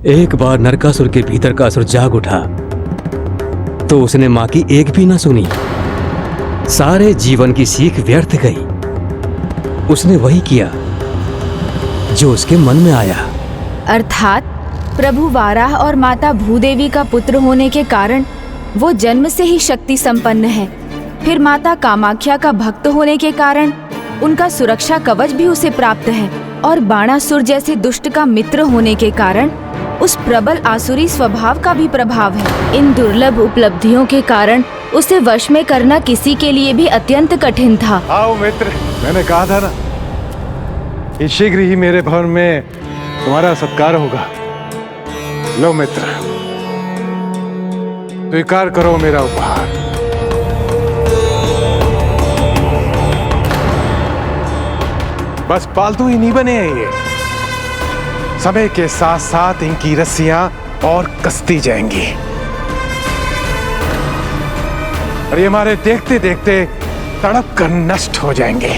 एक बार नरकासुर के भीतर का असुर जाग उठा तो उसने मां की एक भी ना सुनी। सारे जीवन की सीख व्यर्थ गई। उसने वही किया जो उसके मन में आया। अर्थात प्रभु वाराह और माता भूदेवी का पुत्र होने के कारण वो जन्म से ही शक्ति संपन्न है। फिर माता कामाख्या का भक्त होने के कारण उनका सुरक्षा कवच भी उसे प्राप्त है, और बाणासुर जैसे दुष्ट का मित्र होने के कारण उस प्रबल आसुरी स्वभाव का भी प्रभाव है। इन दुर्लभ उपलब्धियों के कारण उसे वश में करना किसी के लिए भी अत्यंत कठिन था। आओ मित्र, मैंने कहा था ना कि शीघ्र ही मेरे भवन में तुम्हारा सत्कार होगा। लो मित्र, स्वीकार करो मेरा उपहार। बस पालतू ही नहीं बने हैं ये, समय के साथ साथ इनकी रस्सियां और कसती जाएंगी और ये हमारे देखते देखते तड़प कर नष्ट हो जाएंगे।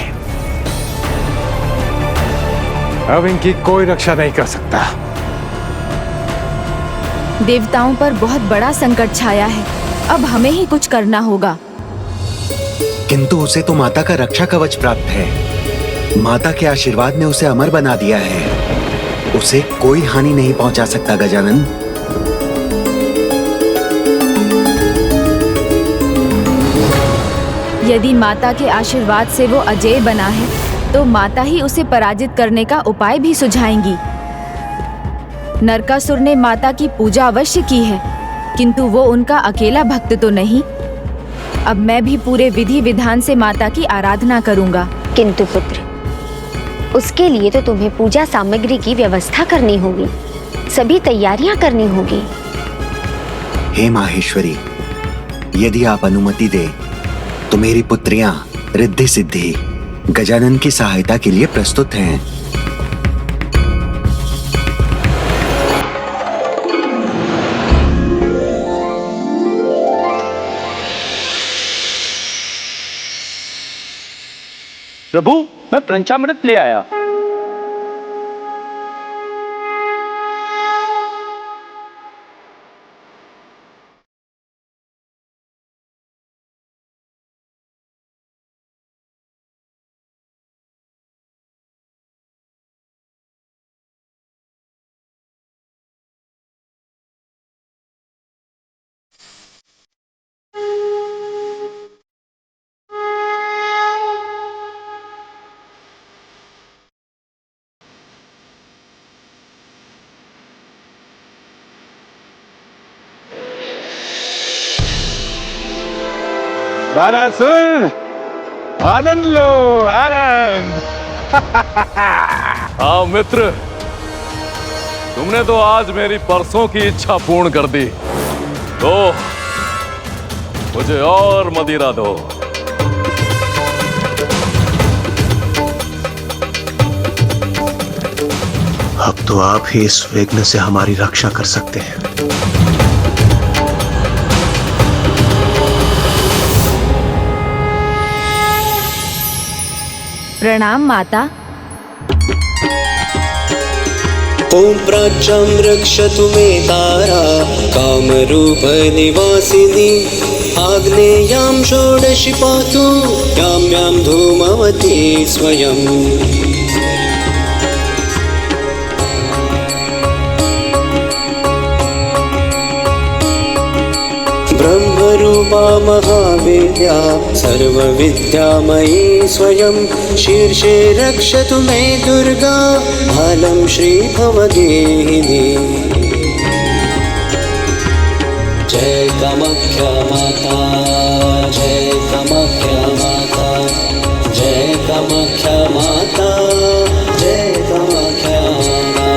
अब इनकी कोई रक्षा नहीं कर सकता। देवताओं पर बहुत बड़ा संकट छाया है, अब हमें ही कुछ करना होगा। किंतु उसे तो माता का रक्षा कवच प्राप्त है। माता के आशीर्वाद ने उसे अमर बना दिया है। उसे कोई हानि नहीं पहुंचा सकता गजानन। यदि माता के आशीर्वाद से वो अजेय बना है तो माता ही उसे पराजित करने का उपाय भी सुझाएंगी। नरकासुर ने माता की पूजा अवश्य की है, किंतु वो उनका अकेला भक्त तो नहीं। अब मैं भी पूरे विधि विधान से माता की आराधना करूंगा। किंतु पुत्र, उसके लिए तो तुम्हें पूजा सामग्री की व्यवस्था करनी होगी, सभी तैयारियां करनी होगी। हे माहेश्वरी, यदि आप अनुमति दे तो मेरी पुत्रियां रिद्धि सिद्धि गजानन की सहायता के लिए प्रस्तुत हैं। प्रभु, मैं पंचामृत ले आया। बाणासुर, आनंद लो, आनंद। हाँ मित्र, तुमने तो आज मेरी परसों की इच्छा पूर्ण कर दी। तो मुझे और मदिरा दो। अब तो आप ही इस विघ्न से हमारी रक्षा कर सकते हैं। प्रणाम माता। ओम प्राच्यां रक्षतु मे तारा कामरूप निवासिनी आग्नेयां षोडशी पातु यां यां धूमवती स्वयं। ब्रह्मरूपा महाविद्या सर्वविद्यामयी स्वयं शीर्षे रक्षतु मे दुर्गा भालं श्रीभवदेहिनी। जय कामाख्या माता, जय कामाख्या माता, जय कामाख्या माता, जय कामाख्या माता।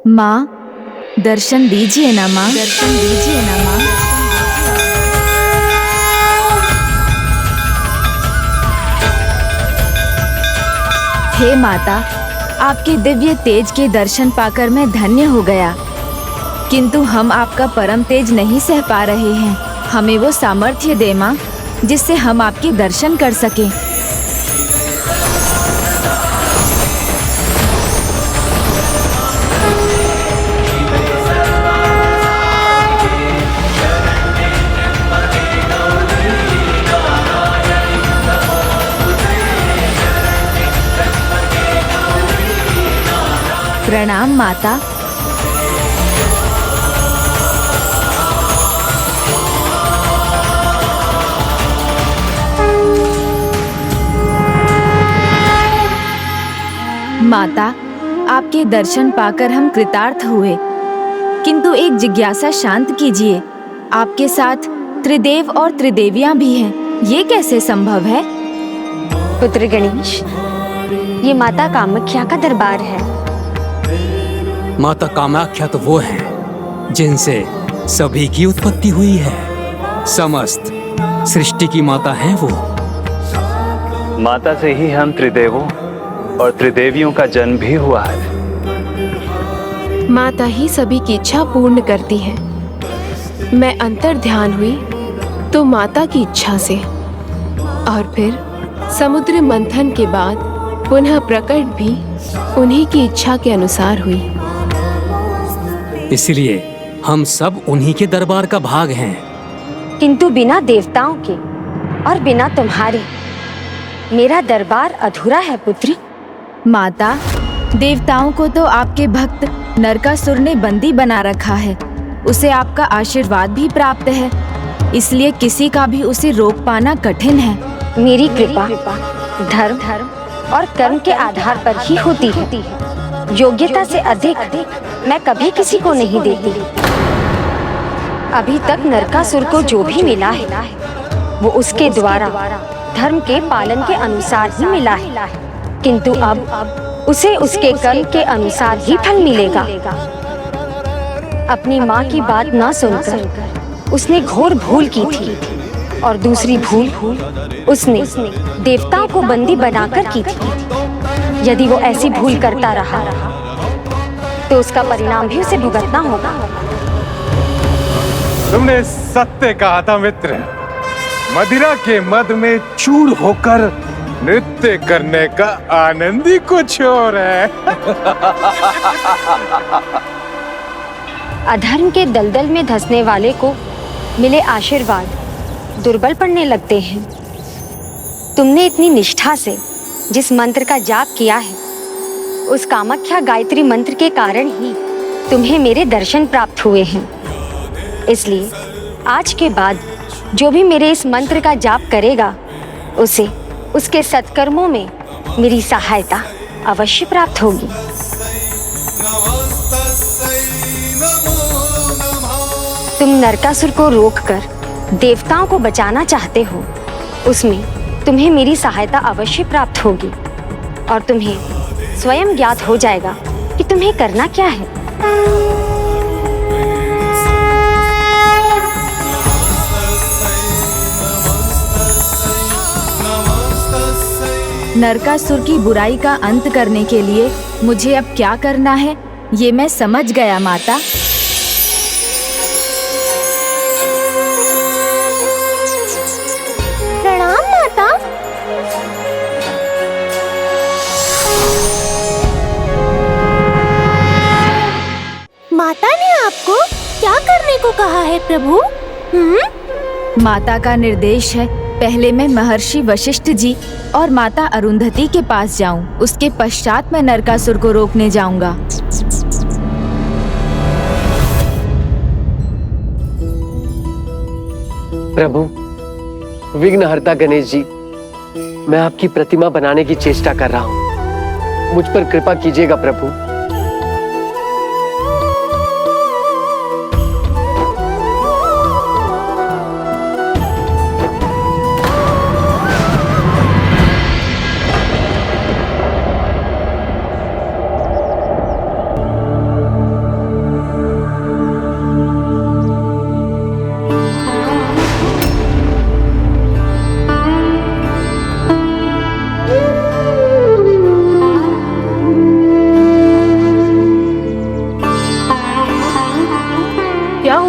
माँ, दर्शन दीजिए ना माँ, दर्शन दीजिए ना माँ। हे माता, आपके दिव्य तेज के दर्शन पाकर मैं धन्य हो गया, किंतु हम आपका परम तेज नहीं सह पा रहे हैं। हमें वो सामर्थ्य दे माँ, जिससे हम आपके दर्शन कर सकें। प्रणाम माता। माता, आपके दर्शन पाकर हम कृतार्थ हुए, किंतु एक जिज्ञासा शांत कीजिए। आपके साथ त्रिदेव और त्रिदेवियां भी हैं, ये कैसे संभव है? पुत्र गणेश, ये माता कामाख्या का दरबार है। माता कामाख्या तो वो हैं जिनसे सभी की उत्पत्ति हुई है। समस्त सृष्टि की माता हैं वो। माता से ही हम त्रिदेवों और त्रिदेवियों का जन्म भी हुआ है। माता ही सभी की इच्छा पूर्ण करती है। मैं अंतर ध्यान हुई तो माता की इच्छा से, और फिर समुद्र मंथन के बाद पुनः प्रकट भी उन्हीं की इच्छा के अनुसार हुई। इसलिए हम सब उन्हीं के दरबार का भाग हैं। किंतु बिना देवताओं के और बिना तुम्हारे मेरा दरबार अधूरा है पुत्र। माता, देवताओं को तो आपके भक्त नरकासुर ने बंदी बना रखा है। उसे आपका आशीर्वाद भी प्राप्त है, इसलिए किसी का भी उसे रोक पाना कठिन है। मेरी कृपा धर्म और कर्म के आधार पर ही होती है। योग्यता से अधिक मैं कभी किसी को नहीं देती। अभी तक नरकासुर को जो भी मिला है वो उसके द्वारा धर्म के पालन के अनुसार ही मिला है, किंतु अब उसे उसके कर्म के अनुसार ही फल मिलेगा। अपनी माँ की बात न सुनकर उसने घोर भूल की थी, और दूसरी भूल उसने देवताओं को बंदी बनाकर की थी। यदि वो ऐसी भूल करता रहा तो उसका परिणाम भी उसे भुगतना होगा। तुमने सत्य कहा था मित्र। मदिरा के मद में चूर होकर नृत्य करने का आनंद ही कुछ और है। अधर्म के दलदल में धंसने वाले को मिले आशीर्वाद दुर्बल पड़ने लगते हैं। तुमने इतनी निष्ठा से जिस मंत्र का जाप किया है, उस कामाख्या गायत्री मंत्र के कारण ही तुम्हें मेरे दर्शन प्राप्त हुए हैं। इसलिए आज के बाद जो भी मेरे इस मंत्र का जाप करेगा, उसे उसके सत्कर्मों में मेरी सहायता अवश्य प्राप्त होगी। तुम नरकासुर को रोककर देवताओं को बचाना चाहते हो, उसमें तुम्हें मेरी सहायता अवश्य प्राप्त होगी, और तुम्हें स्वयं ज्ञात हो जाएगा कि तुम्हें करना क्या है। नरकासुर की बुराई का अंत करने के लिए मुझे अब क्या करना है, ये मैं समझ गया माता। प्रणाम माता। माता ने आपको क्या करने को कहा है प्रभु? माता का निर्देश है, पहले मैं महर्षि वशिष्ठ जी और माता अरुंधति के पास जाऊं, उसके पश्चात मैं नरकासुर को रोकने जाऊंगा। प्रभु, विघ्नहर्ता गणेश जी, मैं आपकी प्रतिमा बनाने की चेष्टा कर रहा हूँ। मुझ पर कृपा कीजिएगा प्रभु।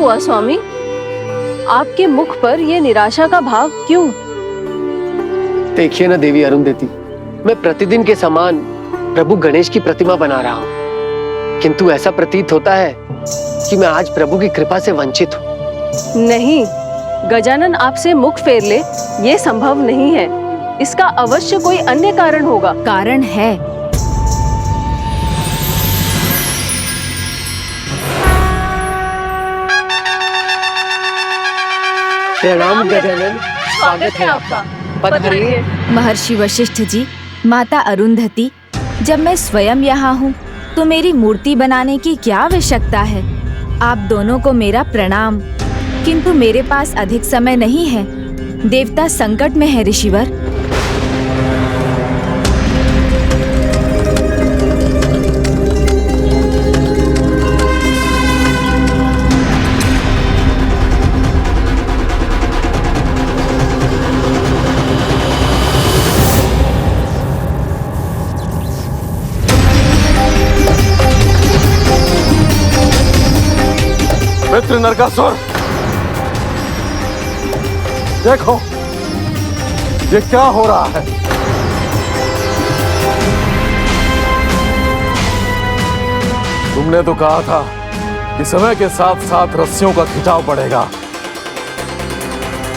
हुआ स्वामी? आपके मुख पर ये निराशा का भाव क्यों? देखिए ना देवी अरुंधति, मैं प्रतिदिन के समान प्रभु गणेश की प्रतिमा बना रहा हूँ, किंतु ऐसा प्रतीत होता है कि मैं आज प्रभु की कृपा से वंचित हूँ। नहीं, गजानन आपसे मुख फेर ले, ये संभव नहीं है। इसका अवश्य कोई अन्य कारण होगा। कारण है। प्रणाम गजानन, स्वागत है आपका। पधारिए। महर्षि वशिष्ठ जी, माता अरुंधति, जब मैं स्वयं यहाँ हूँ तो मेरी मूर्ति बनाने की क्या आवश्यकता है? आप दोनों को मेरा प्रणाम। किंतु मेरे पास अधिक समय नहीं है। देवता संकट में है ऋषिवर। मित्र नरकासुर, देखो ये क्या हो रहा है। तुमने तो कहा था कि समय के साथ साथ रस्सियों का खिंचाव बढ़ेगा,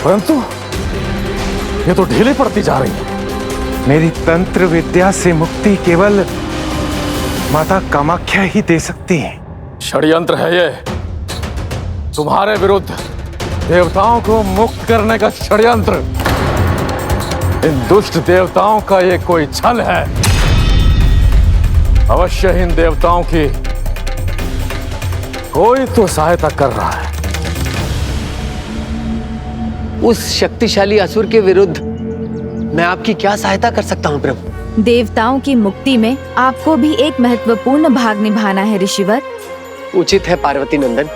परंतु ये तो ढीली पड़ती जा रही है। मेरी तंत्र विद्या से मुक्ति केवल माता कामाख्या ही दे सकती है। षड्यंत्र है ये, तुम्हारे विरुद्ध देवताओं को मुक्त करने का षड्यंत्र। इन दुष्ट देवताओं का ये कोई छल है। अवश्य इन देवताओं की कोई तो सहायता कर रहा है। उस शक्तिशाली असुर के विरुद्ध मैं आपकी क्या सहायता कर सकता हूँ प्रभु? देवताओं की मुक्ति में आपको भी एक महत्वपूर्ण भाग निभाना है ऋषिवर। उचित है पार्वती नंदन,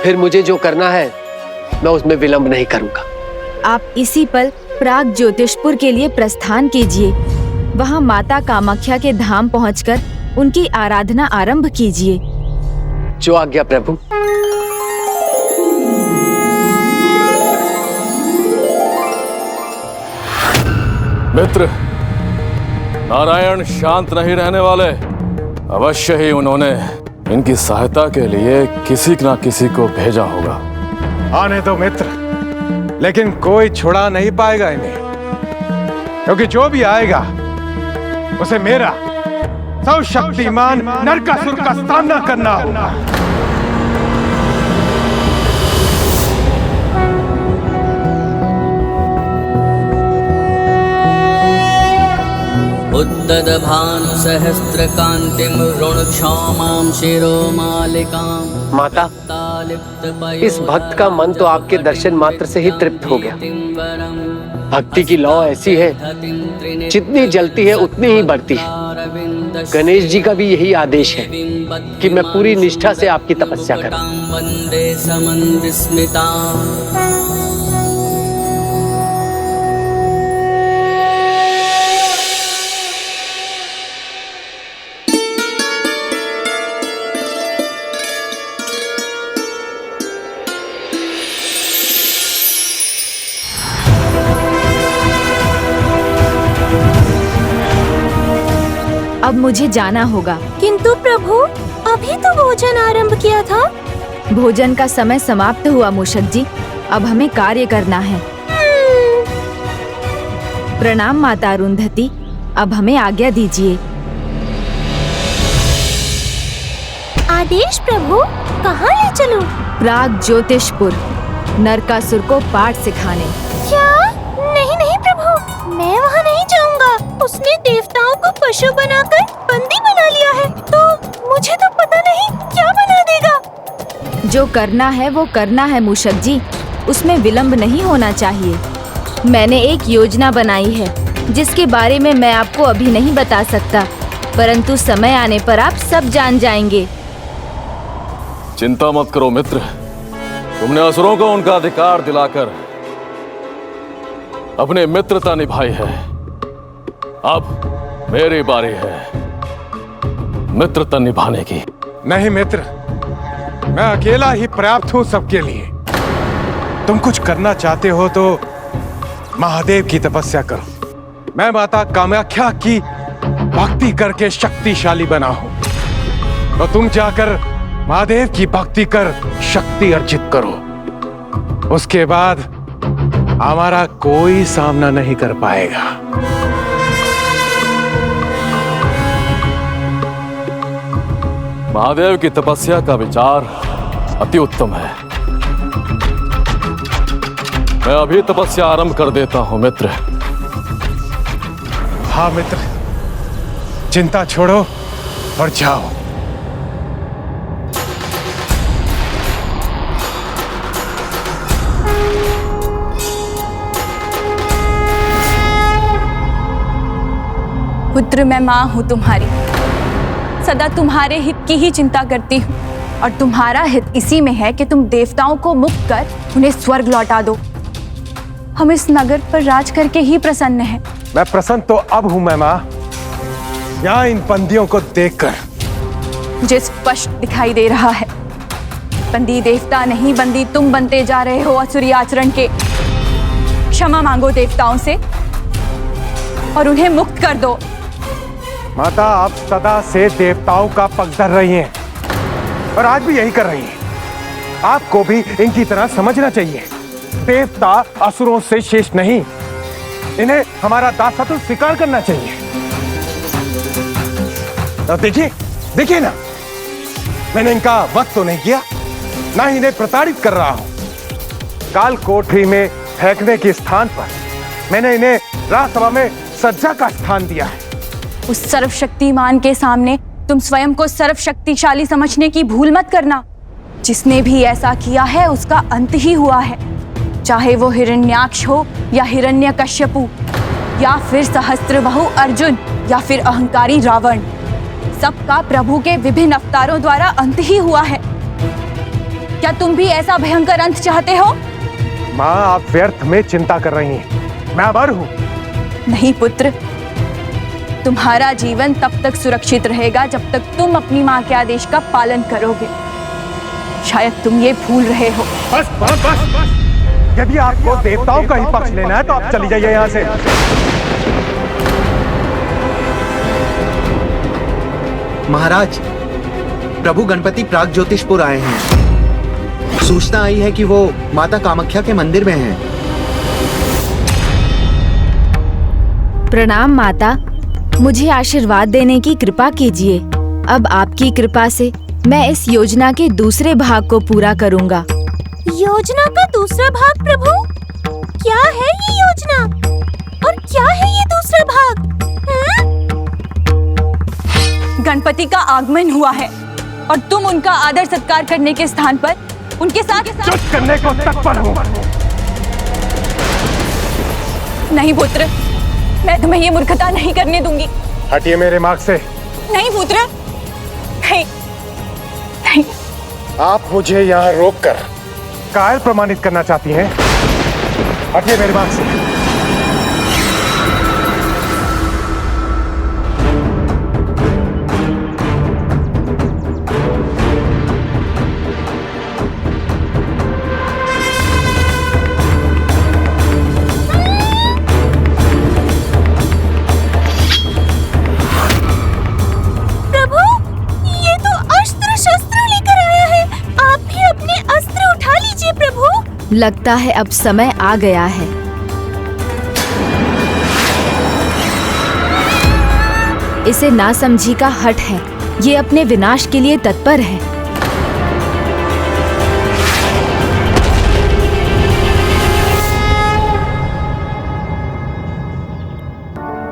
फिर मुझे जो करना है मैं उसमें विलंब नहीं करूंगा। आप इसी पल प्राग ज्योतिषपुर के लिए प्रस्थान कीजिए। वहां माता कामाख्या के धाम पहुंचकर उनकी आराधना आरंभ कीजिए। जो आज्ञा प्रभु। मित्र, नारायण शांत नहीं रहने वाले। अवश्य ही उन्होंने इनकी सहायता के लिए किसी न किसी को भेजा होगा। आने दो मित्र, लेकिन कोई छुड़ा नहीं पाएगा इन्हें, क्योंकि जो भी आएगा उसे मेरा सर्वशक्तिमान नरकासुर का सामना करना होगा। उद्दभानुसहस्रकान्तिं ऋणक्षौमां शिरोमालिकां। माता, इस भक्त का मन तो आपके दर्शन मात्र से ही तृप्त हो गया। भक्ति की लौ ऐसी है, जितनी जलती है उतनी ही बढ़ती है। गणेश जी का भी यही आदेश है कि मैं पूरी निष्ठा से आपकी तपस्या करूं। वंदे समन्विस्मिता। अब मुझे जाना होगा। किंतु प्रभु, अभी तो भोजन आरंभ किया था। भोजन का समय समाप्त हुआ मूषक जी, अब हमें कार्य करना है। प्रणाम माता अरुंधति, अब हमें आज्ञा दीजिए। आदेश प्रभु, कहाँ ले चलूं? प्राग ज्योतिषपुर, नरकासुर को पाठ सिखाने। क्या? नहीं नहीं प्रभु, मैं वहाँ नहीं जाऊँगा। उसने देवताओं को पशु बनाकर बंदी बना लिया है, तो मुझे तो पता नहीं क्या बना देगा। जो करना है वो करना है मूषक जी, उसमें विलंब नहीं होना चाहिए। मैंने एक योजना बनाई है, जिसके बारे में मैं आपको अभी नहीं बता सकता, परंतु समय आने पर आप सब जान जाएंगे। चिंता मत करो मित्र, तुमने असुरों को उनका अधिकार दिलाकर अपनी मित्रता निभाई है। अब मेरी बारी है मित्रता निभाने की। नहीं मित्र, मैं अकेला ही पर्याप्त हूं सबके लिए। तुम कुछ करना चाहते हो तो महादेव की तपस्या करो। मैं माता कामाख्या की भक्ति करके शक्तिशाली बना हूं, तो तुम जाकर महादेव की भक्ति कर शक्ति अर्जित करो। उसके बाद हमारा कोई सामना नहीं कर पाएगा। महादेव की तपस्या का विचार अति उत्तम है। मैं अभी तपस्या आरंभ कर देता हूं मित्र। हाँ मित्र, चिंता छोड़ो और जाओ। पुत्र, मैं माँ हूँ तुम्हारी, सदा तुम्हारे हित की ही चिंता करती हूँ, और तुम्हारा हित इसी में है कि तुम देवताओं को मुक्त कर उन्हें स्वर्ग लौटा दो। हम इस नगर पर राज करके ही प्रसन्न हैं। मैं प्रसन्न तो अब हूं मैं माँ, यहाँ इन बंदियों को देखकर मुझे स्पष्ट दिखाई दे रहा है, बंदी देवता नहीं, बंदी तुम बनते जा रहे हो असुरी आचरण के। क्षमा मांगो देवताओं से और उन्हें मुक्त कर दो। माता, आप सदा से देवताओं का पक्ष धर रही हैं और आज भी यही कर रही हैं। आपको भी इनकी तरह समझना चाहिए। देवता असुरों से शेष नहीं, इन्हें हमारा दासत्व स्वीकार करना चाहिए। तो देखिए देखिए ना, मैंने इनका वध तो नहीं किया, ना ही इन्हें प्रताड़ित कर रहा हूं। काल कोठरी में फेंकने के स्थान पर मैंने इन्हें राजसभा में सज्जा का स्थान दिया है। उस सर्वशक्तिमान के सामने तुम स्वयं को सर्वशक्तिशाली समझने की भूल मत करना। जिसने भी ऐसा किया है उसका अंत ही हुआ है, चाहे वो हिरण्याक्ष हो या हिरण्यकश्यपु, या फिर सहस्त्रबाहु अर्जुन, या फिर अहंकारी रावण। सबका प्रभु के विभिन्न अवतारों द्वारा अंत ही हुआ है। क्या तुम भी ऐसा भयंकर अंत चाहते हो? माँ, आप व्यर्थ में चिंता कर रही हैं। मैं अमर हूं। नहीं पुत्र, तुम्हारा जीवन तब तक सुरक्षित रहेगा जब तक तुम अपनी माँ के आदेश का पालन करोगे। शायद तुम ये भूल रहे हो। बस बस बस, बस। यदि आपको देवताओं का ही पक्ष लेना है तो आप चली जाइए यहाँ से। महाराज, प्रभु गणपति प्राग ज्योतिषपुर आए हैं। सूचना आई है कि वो माता कामाख्या के मंदिर में हैं। प्रणाम माता, मुझे आशीर्वाद देने की कृपा कीजिए। अब आपकी कृपा से मैं इस योजना के दूसरे भाग को पूरा करूंगा। योजना का दूसरा भाग प्रभु? क्या है ये योजना और क्या है ये दूसरा भाग? गणपति का आगमन हुआ है और तुम उनका आदर सत्कार करने के स्थान पर उनके साथ चुप करने को तत्पर हूं। नहीं पुत्र, मैं तुम्हें ये मूर्खता नहीं करने दूंगी। हटिए मेरे मार्ग से। नहीं पुत्र, नहीं, नहीं। आप मुझे यहाँ रोककर कायल प्रमाणित करना चाहती हैं? हटिए मेरे मार्ग से। लगता है अब समय आ गया है। इसे नासमझी का हठ है, ये अपने विनाश के लिए तत्पर है।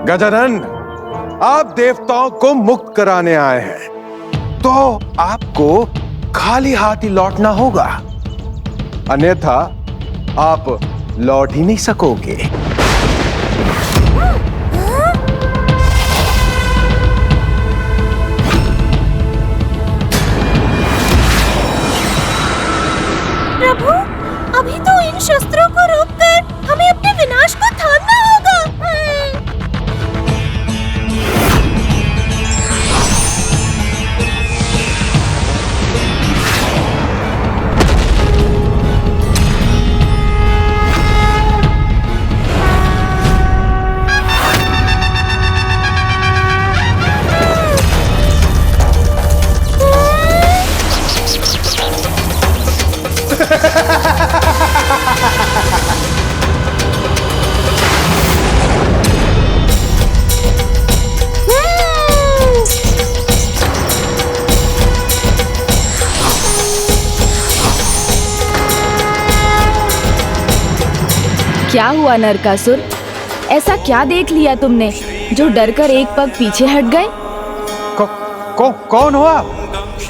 गजानन, आप देवताओं को मुक्त कराने आए हैं, तो आपको खाली हाथ ही लौटना होगा, अन्यथा आप लौट ही नहीं सकोगे। प्रभु, अभी तो इन शस्त्रों को रोककर हमें अपने विनाश को थामना होगा। क्या हुआ नरकासुर? ऐसा क्या देख लिया तुमने जो डरकर एक पग पीछे हट गए? कौन हो आप?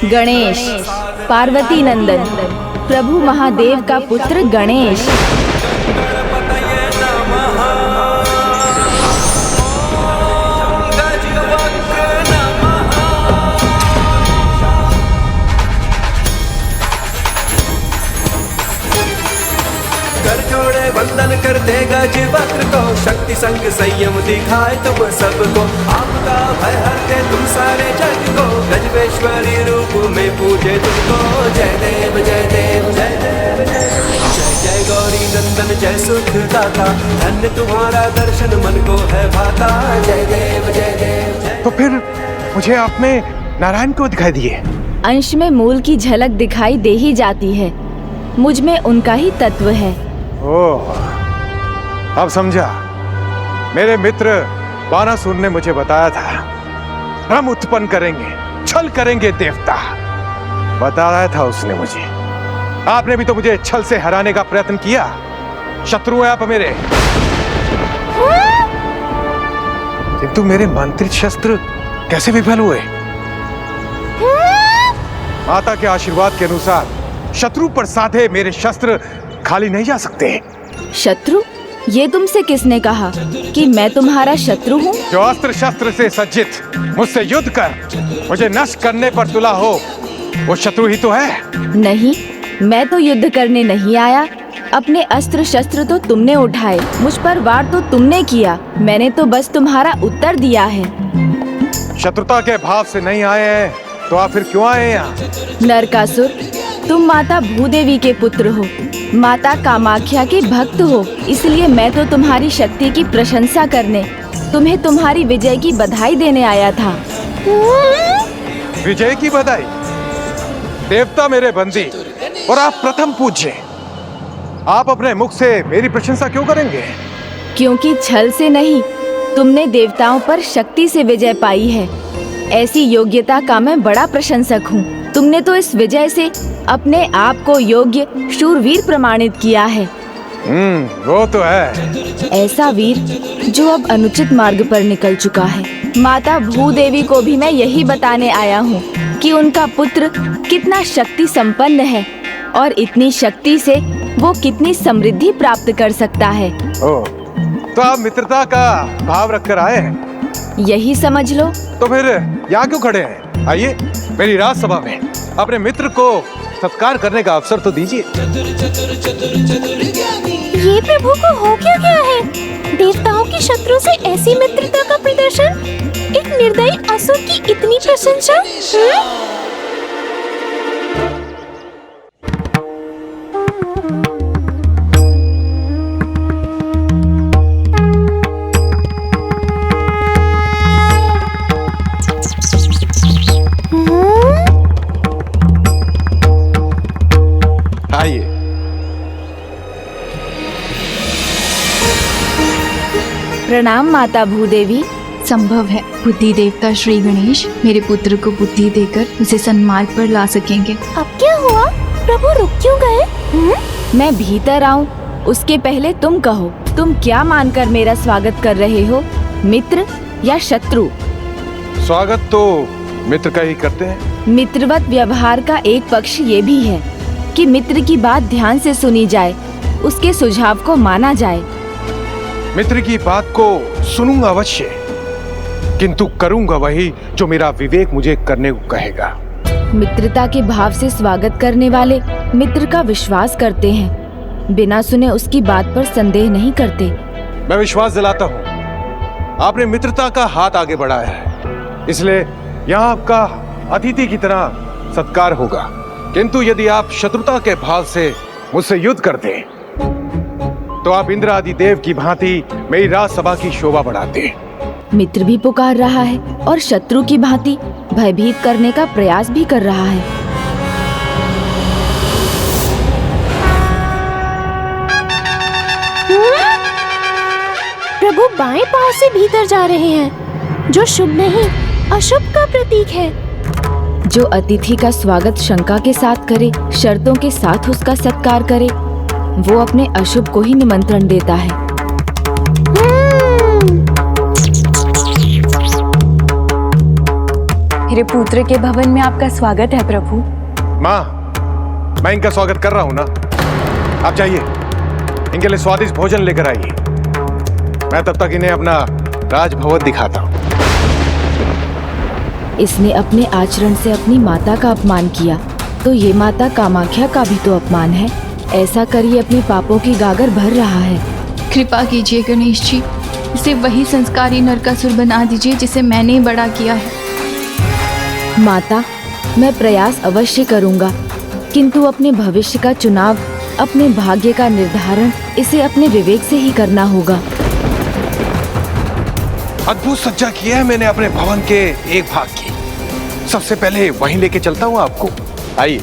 गणेश, पार्वती नंदन, प्रभु महादेव का पुत्र गणेश। कर जोड़े वंदन करते गज वक्र को, शक्ति संग संयम दिखाए तुम सबको, आपका भय हरते तुम सारे जग को, गजवेश्वरी रूप में पूजे तुमको। जय देव जय देव जय देव जय जय गौरी नंदन जय सुख दाता, धन्य तुम्हारा दर्शन मन को है भाता। जय देव जय देव जय। तो फिर मुझे आपने नारायण को दिखाई दिए? अंश में मूल की झलक दिखाई दे ही जाती है, मुझ में उनका ही तत्व है। ओह, अब समझा। मेरे मित्र बानासुर ने मुझे बताया था हम उत्पन्न करेंगे, छल करेंगे देवता, बताया था उसने मुझे। आपने भी तो मुझे छल से हराने का प्रयत्न किया। शत्रु हैं आप मेरे, किंतु मेरे मंत्रित शस्त्र कैसे विफल हुए? माता के आशीर्वाद के अनुसार शत्रु पर साधे मेरे शस्त्र खाली नहीं जा सकते। शत्रु? ये तुमसे किसने कहा कि मैं तुम्हारा शत्रु हूँ? जो अस्त्र शस्त्र से सज्जित मुझसे युद्ध कर मुझे नष्ट करने पर तुला हो, वो शत्रु ही तो है। नहीं, मैं तो युद्ध करने नहीं आया। अपने अस्त्र शस्त्र तो तुमने उठाए, मुझ पर वार तो तुमने किया, मैंने तो बस तुम्हारा उत्तर दिया है। शत्रुता के भाव से नहीं आए हैं तो आप फिर क्यों आए यहाँ? नरकासुर, तुम माता भूदेवी के पुत्र हो, माता कामाख्या के भक्त हो, इसलिए मैं तो तुम्हारी शक्ति की प्रशंसा करने, तुम्हें तुम्हारी विजय की बधाई देने आया था। विजय की बधाई? देवता मेरे बंदी और आप प्रथम पूज्य, आप अपने मुख से मेरी प्रशंसा क्यों करेंगे? क्योंकि छल से नहीं, तुमने देवताओं पर शक्ति से विजय पाई है। ऐसी योग्यता का मैं बड़ा प्रशंसक हूँ। तुमने तो इस विजय से अपने आप को योग्य शूरवीर प्रमाणित किया है। वो तो है। ऐसा वीर जो अब अनुचित मार्ग पर निकल चुका है। माता भूदेवी को भी मैं यही बताने आया हूँ कि उनका पुत्र कितना शक्ति संपन्न है और इतनी शक्ति से वो कितनी समृद्धि प्राप्त कर सकता है। ओह, तो आप मित्रता का भाव रखकर आए हैं? यही समझ लो। तो फिर यहाँ क्यों खड़े हैं? आइए मेरी राजसभा में अपने मित्र को सत्कार करने का अवसर तो दीजिए। ये प्रभु को हो क्या गया है? देवताओं के शत्रु से ऐसी मित्रता का प्रदर्शन, एक निर्दयी असुर की इतनी प्रशंसा। आइए। प्रणाम माता भूदेवी। संभव है बुद्धि देवता श्री गणेश मेरे पुत्र को बुद्धि देकर उसे सन्मार्ग पर ला सकेंगे। अब क्या हुआ? प्रभु रुक क्यों गए? मैं भीतर आऊं उसके पहले तुम कहो, तुम क्या मानकर मेरा स्वागत कर रहे हो, मित्र या शत्रु? स्वागत तो मित्र का ही करते हैं। मित्रवत व्यवहार का एक पक्ष ये भी है कि मित्र की बात ध्यान से सुनी जाए, उसके सुझाव को माना जाए। मित्र की बात को सुनूंगा अवश्य, किंतु करूंगा वही जो मेरा विवेक मुझे करने को कहेगा। मित्रता के भाव से स्वागत करने वाले मित्र का विश्वास करते हैं, बिना सुने उसकी बात पर संदेह नहीं करते। मैं विश्वास दिलाता हूँ, आपने मित्रता का हाथ आगे बढ़ाया है, इसलिए यहाँ आपका अतिथि की तरह सत्कार होगा। किंतु यदि आप शत्रुता के भाव से मुझसे युद्ध करते तो आप इंद्र आदि देव की भांति मेरी राजसभा की शोभा बढ़ाते। मित्र भी पुकार रहा है और शत्रु की भांति भयभीत करने का प्रयास भी कर रहा है। प्रभु बाएं पांव से भीतर जा रहे हैं, जो शुभ नहीं अशुभ का प्रतीक है। जो अतिथि का स्वागत शंका के साथ करे, शर्तों के साथ उसका सत्कार करे, वो अपने अशुभ को ही निमंत्रण देता है। मेरे पुत्र के भवन में आपका स्वागत है प्रभु। माँ, मैं इनका स्वागत कर रहा हूँ ना। आप जाइए, इनके लिए स्वादिष्ट भोजन लेकर आइए। मैं तब तक इन्हें अपना राजभवन दिखाता हूँ। इसने अपने आचरण से अपनी माता का अपमान किया, तो ये माता कामाख्या का भी तो अपमान है। ऐसा कर ये अपने पापों की गागर भर रहा है। कृपा कीजिए गणेश जी, इसे वही संस्कारी नरकासुर बना दीजिए जिसे मैंने ही बड़ा किया है। माता, मैं प्रयास अवश्य करूंगा, किंतु अपने भविष्य का चुनाव, अपने भाग्य का निर्धारण इसे अपने विवेक से ही करना होगा। अद्भुत सज्जा की है मैंने अपने भवन के एक भाग की। सबसे पहले वहीं लेके चलता हूँ आपको। आइए।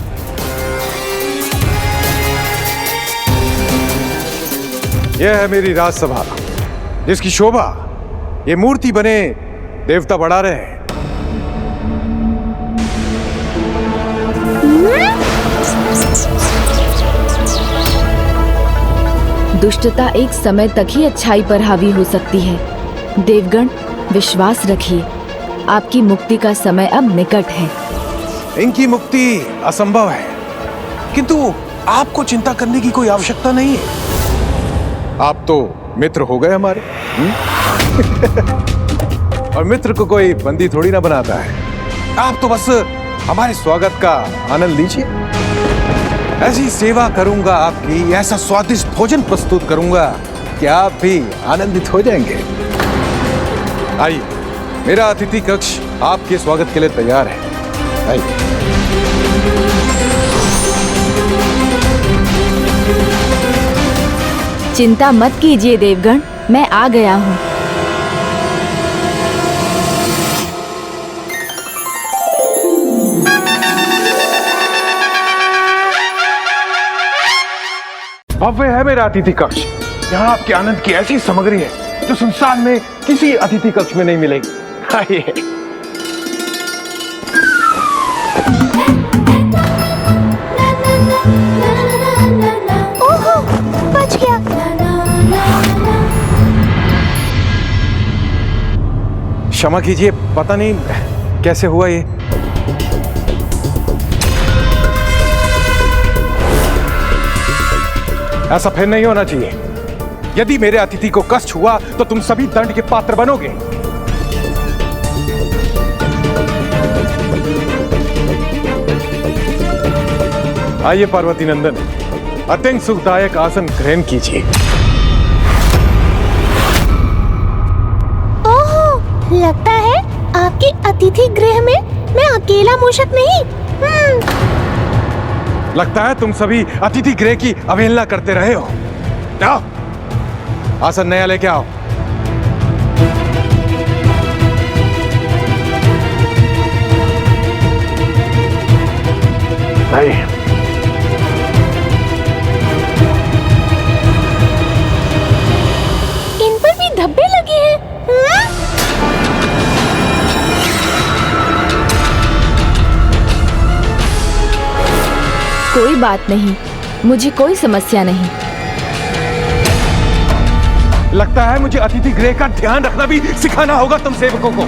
यह है मेरी राजसभा, जिसकी शोभा ये मूर्ति बने देवता बढ़ा रहे हैं। दुष्टता एक समय तक ही अच्छाई पर हावी हो सकती है। देवगण, विश्वास रखिए, आपकी मुक्ति का समय अब निकट है। इनकी मुक्ति असंभव है, किंतु आपको चिंता करने की कोई आवश्यकता नहीं है। आप तो मित्र हो गए हमारे। और मित्र को कोई बंदी थोड़ी ना बनाता है। आप तो बस हमारे स्वागत का आनंद लीजिए। ऐसी सेवा करूंगा आपकी, ऐसा स्वादिष्ट भोजन प्रस्तुत करूंगा कि आप भी आनंदित हो जाएंगे। आइए, मेरा अतिथि कक्ष आपके स्वागत के लिए तैयार है। आइए। चिंता मत कीजिए देवगण, मैं आ गया हूँ। भव्य है मेरा अतिथि कक्ष। यहाँ आपके आनंद की ऐसी सामग्री है जो संसार में किसी अतिथि कक्ष में नहीं मिलेगी। आइए। ओहो, बच गया। क्षमा कीजिए, पता नहीं कैसे हुआ ये। ऐसा फिर नहीं होना चाहिए। यदि मेरे अतिथि को कष्ट हुआ तो तुम सभी दंड के पात्र बनोगे। आइए पार्वती नंदन, अत्यंत सुखदायक आसन ग्रहण कीजिए। ओहो, लगता है आपके अतिथि गृह में मैं अकेला मूषक नहीं। लगता है तुम सभी अतिथि गृह की अवहेलना करते रहे हो। जाओ, आसन नया लेके आओ। नहीं। इन पर भी धब्बे लगे हैं। कोई बात नहीं, मुझे कोई समस्या नहीं। लगता है मुझे अतिथि गृह का ध्यान रखना भी सिखाना होगा तुम सेवकों को।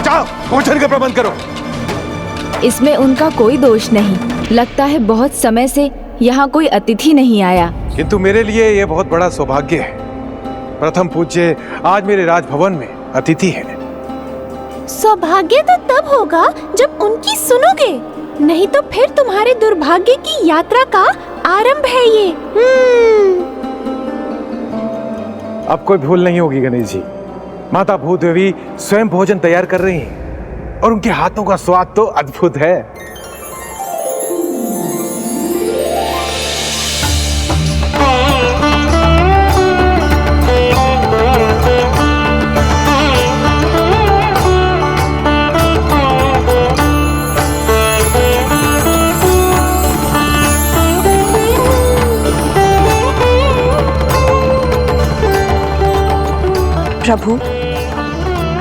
जाओ, भोजन का प्रबंध करो। इसमें उनका कोई दोष नहीं। लगता है बहुत समय से यहाँ कोई अतिथि नहीं आया। किंतु मेरे लिए यह बहुत बड़ा सौभाग्य है। प्रथम पूज्य आज मेरे राजभवन में अतिथि है। सौभाग्य तो तब होगा जब उनकी सुनोगे, नहीं तो फिर तुम्हारे दुर्भाग्य की यात्रा का आरंभ है ये। अब कोई भूल नहीं होगी गणेश जी। माता भूदेवी स्वयं भोजन तैयार कर रही हैं और उनके हाथों का स्वाद तो अद्भुत है। प्रभु,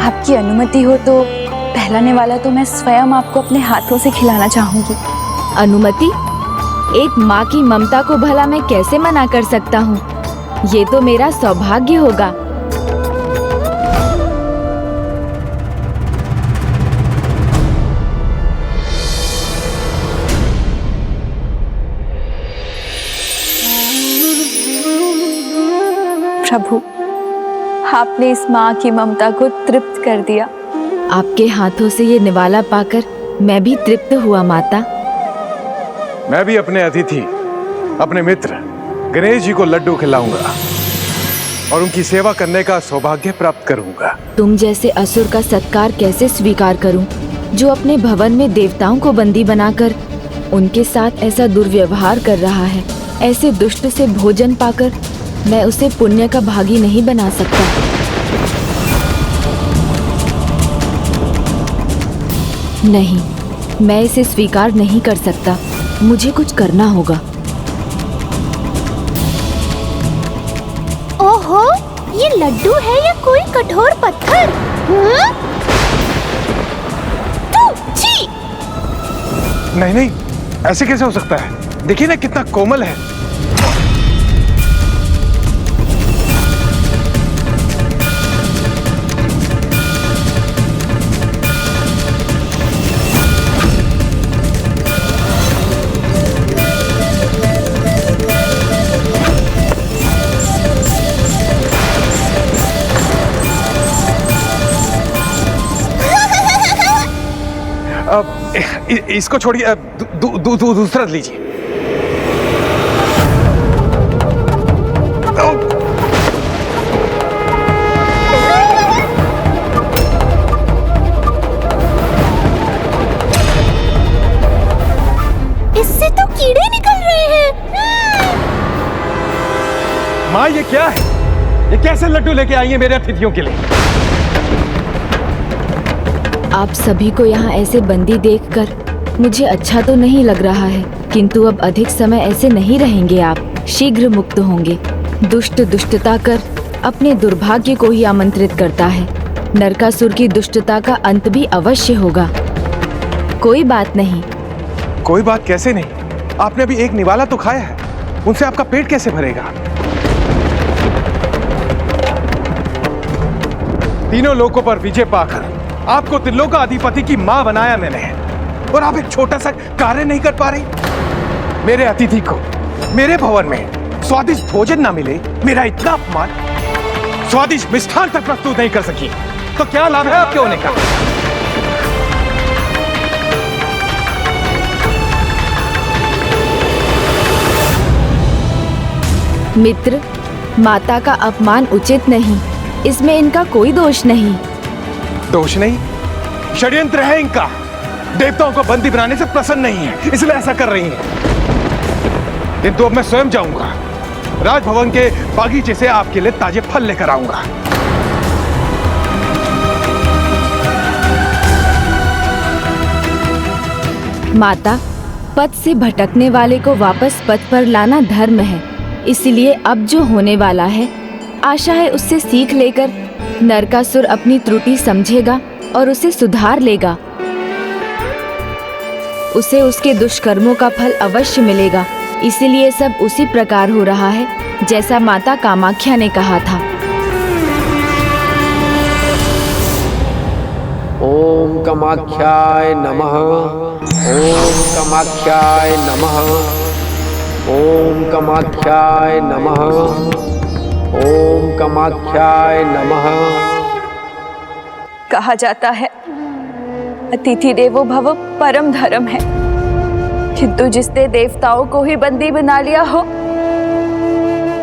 आपकी अनुमति हो तो पहला निवाला तो मैं स्वयं आपको अपने हाथों से खिलाना चाहूंगी। अनुमति? एक माँ की ममता को भला मैं कैसे मना कर सकता हूँ? ये तो मेरा सौभाग्य होगा। प्रभु, आपने इस माँ की ममता को तृप्त कर दिया। आपके हाथों से ये निवाला पाकर मैं भी तृप्त हुआ माता। मैं भी अपने अतिथि, अपने मित्र गणेश जी को लड्डू खिलाऊंगा और उनकी सेवा करने का सौभाग्य प्राप्त करूंगा। तुम जैसे असुर का सत्कार कैसे स्वीकार करूं, जो अपने भवन में देवताओं को बंदी बनाकर उनके साथ ऐसा दुर्व्यवहार कर रहा है। ऐसे दुष्ट से भोजन पाकर मैं उसे पुण्य का भागी नहीं बना सकता। नहीं, मैं इसे स्वीकार नहीं कर सकता। मुझे कुछ करना होगा। ओहो, ये लड्डू है या कोई कठोर पत्थर? छी! नहीं नहीं, ऐसे कैसे हो सकता है? देखिए ना कितना कोमल है। इसको छोड़िए, दूसरा लीजिए। इससे तो कीड़े निकल रहे हैं। माँ, ये क्या है? ये कैसे लड्डू लेके आई है मेरे अतिथियों के लिए? आप सभी को यहाँ ऐसे बंदी देखकर मुझे अच्छा तो नहीं लग रहा है, किंतु अब अधिक समय ऐसे नहीं रहेंगे। आप शीघ्र मुक्त होंगे। दुष्ट दुष्टता कर अपने दुर्भाग्य को ही आमंत्रित करता है। नरकासुर की दुष्टता का अंत भी अवश्य होगा। कोई बात नहीं। कोई बात कैसे नहीं? आपने अभी एक निवाला तो खाया है, उनसे आपका पेट कैसे भरेगा? तीनों लोकों पर विजय पाकर आपको त्रिलोक अधिपति की मां बनाया मैंने, और आप एक छोटा सा कार्य नहीं कर पा रही। मेरे अतिथि को मेरे भवन में स्वादिष्ट भोजन ना मिले, मेरा इतना अपमान, स्वादिष्ट मिष्ठान तक प्रस्तुत नहीं कर सकी, तो क्या लाभ है आपके होने का? मित्र, माता का अपमान उचित नहीं। इसमें इनका कोई दोष नहीं। दोष नहीं? षड्यंत्र है इनका। देवताओं को बंदी बनाने से प्रसन्न नहीं है, इसलिए ऐसा कर रही हैं। किंतु अब मैं स्वयं जाऊंगा, राजभवन के बागीचे से आपके लिए ताजे फल लेकर आऊंगा। माता, पथ से भटकने वाले को वापस पथ पर लाना धर्म है। इसलिए अब जो होने वाला है, आशा है उससे सीख लेकर नरकासुर अपनी त्रुटि समझेगा और उसे सुधार लेगा। उसे उसके दुष्कर्मों का फल अवश्य मिलेगा। इसीलिए सब उसी प्रकार हो रहा है जैसा माता कामाख्या ने कहा था। ओम कामाख्याय नमः। ओम कामाख्याय नमः। ओम कामाख्याय नमः। ओम कामाख्याय नमः। कहा जाता है अतिथि देवो भव परम धर्म है, किंतु जिसने देवताओं को ही बंदी बना लिया हो,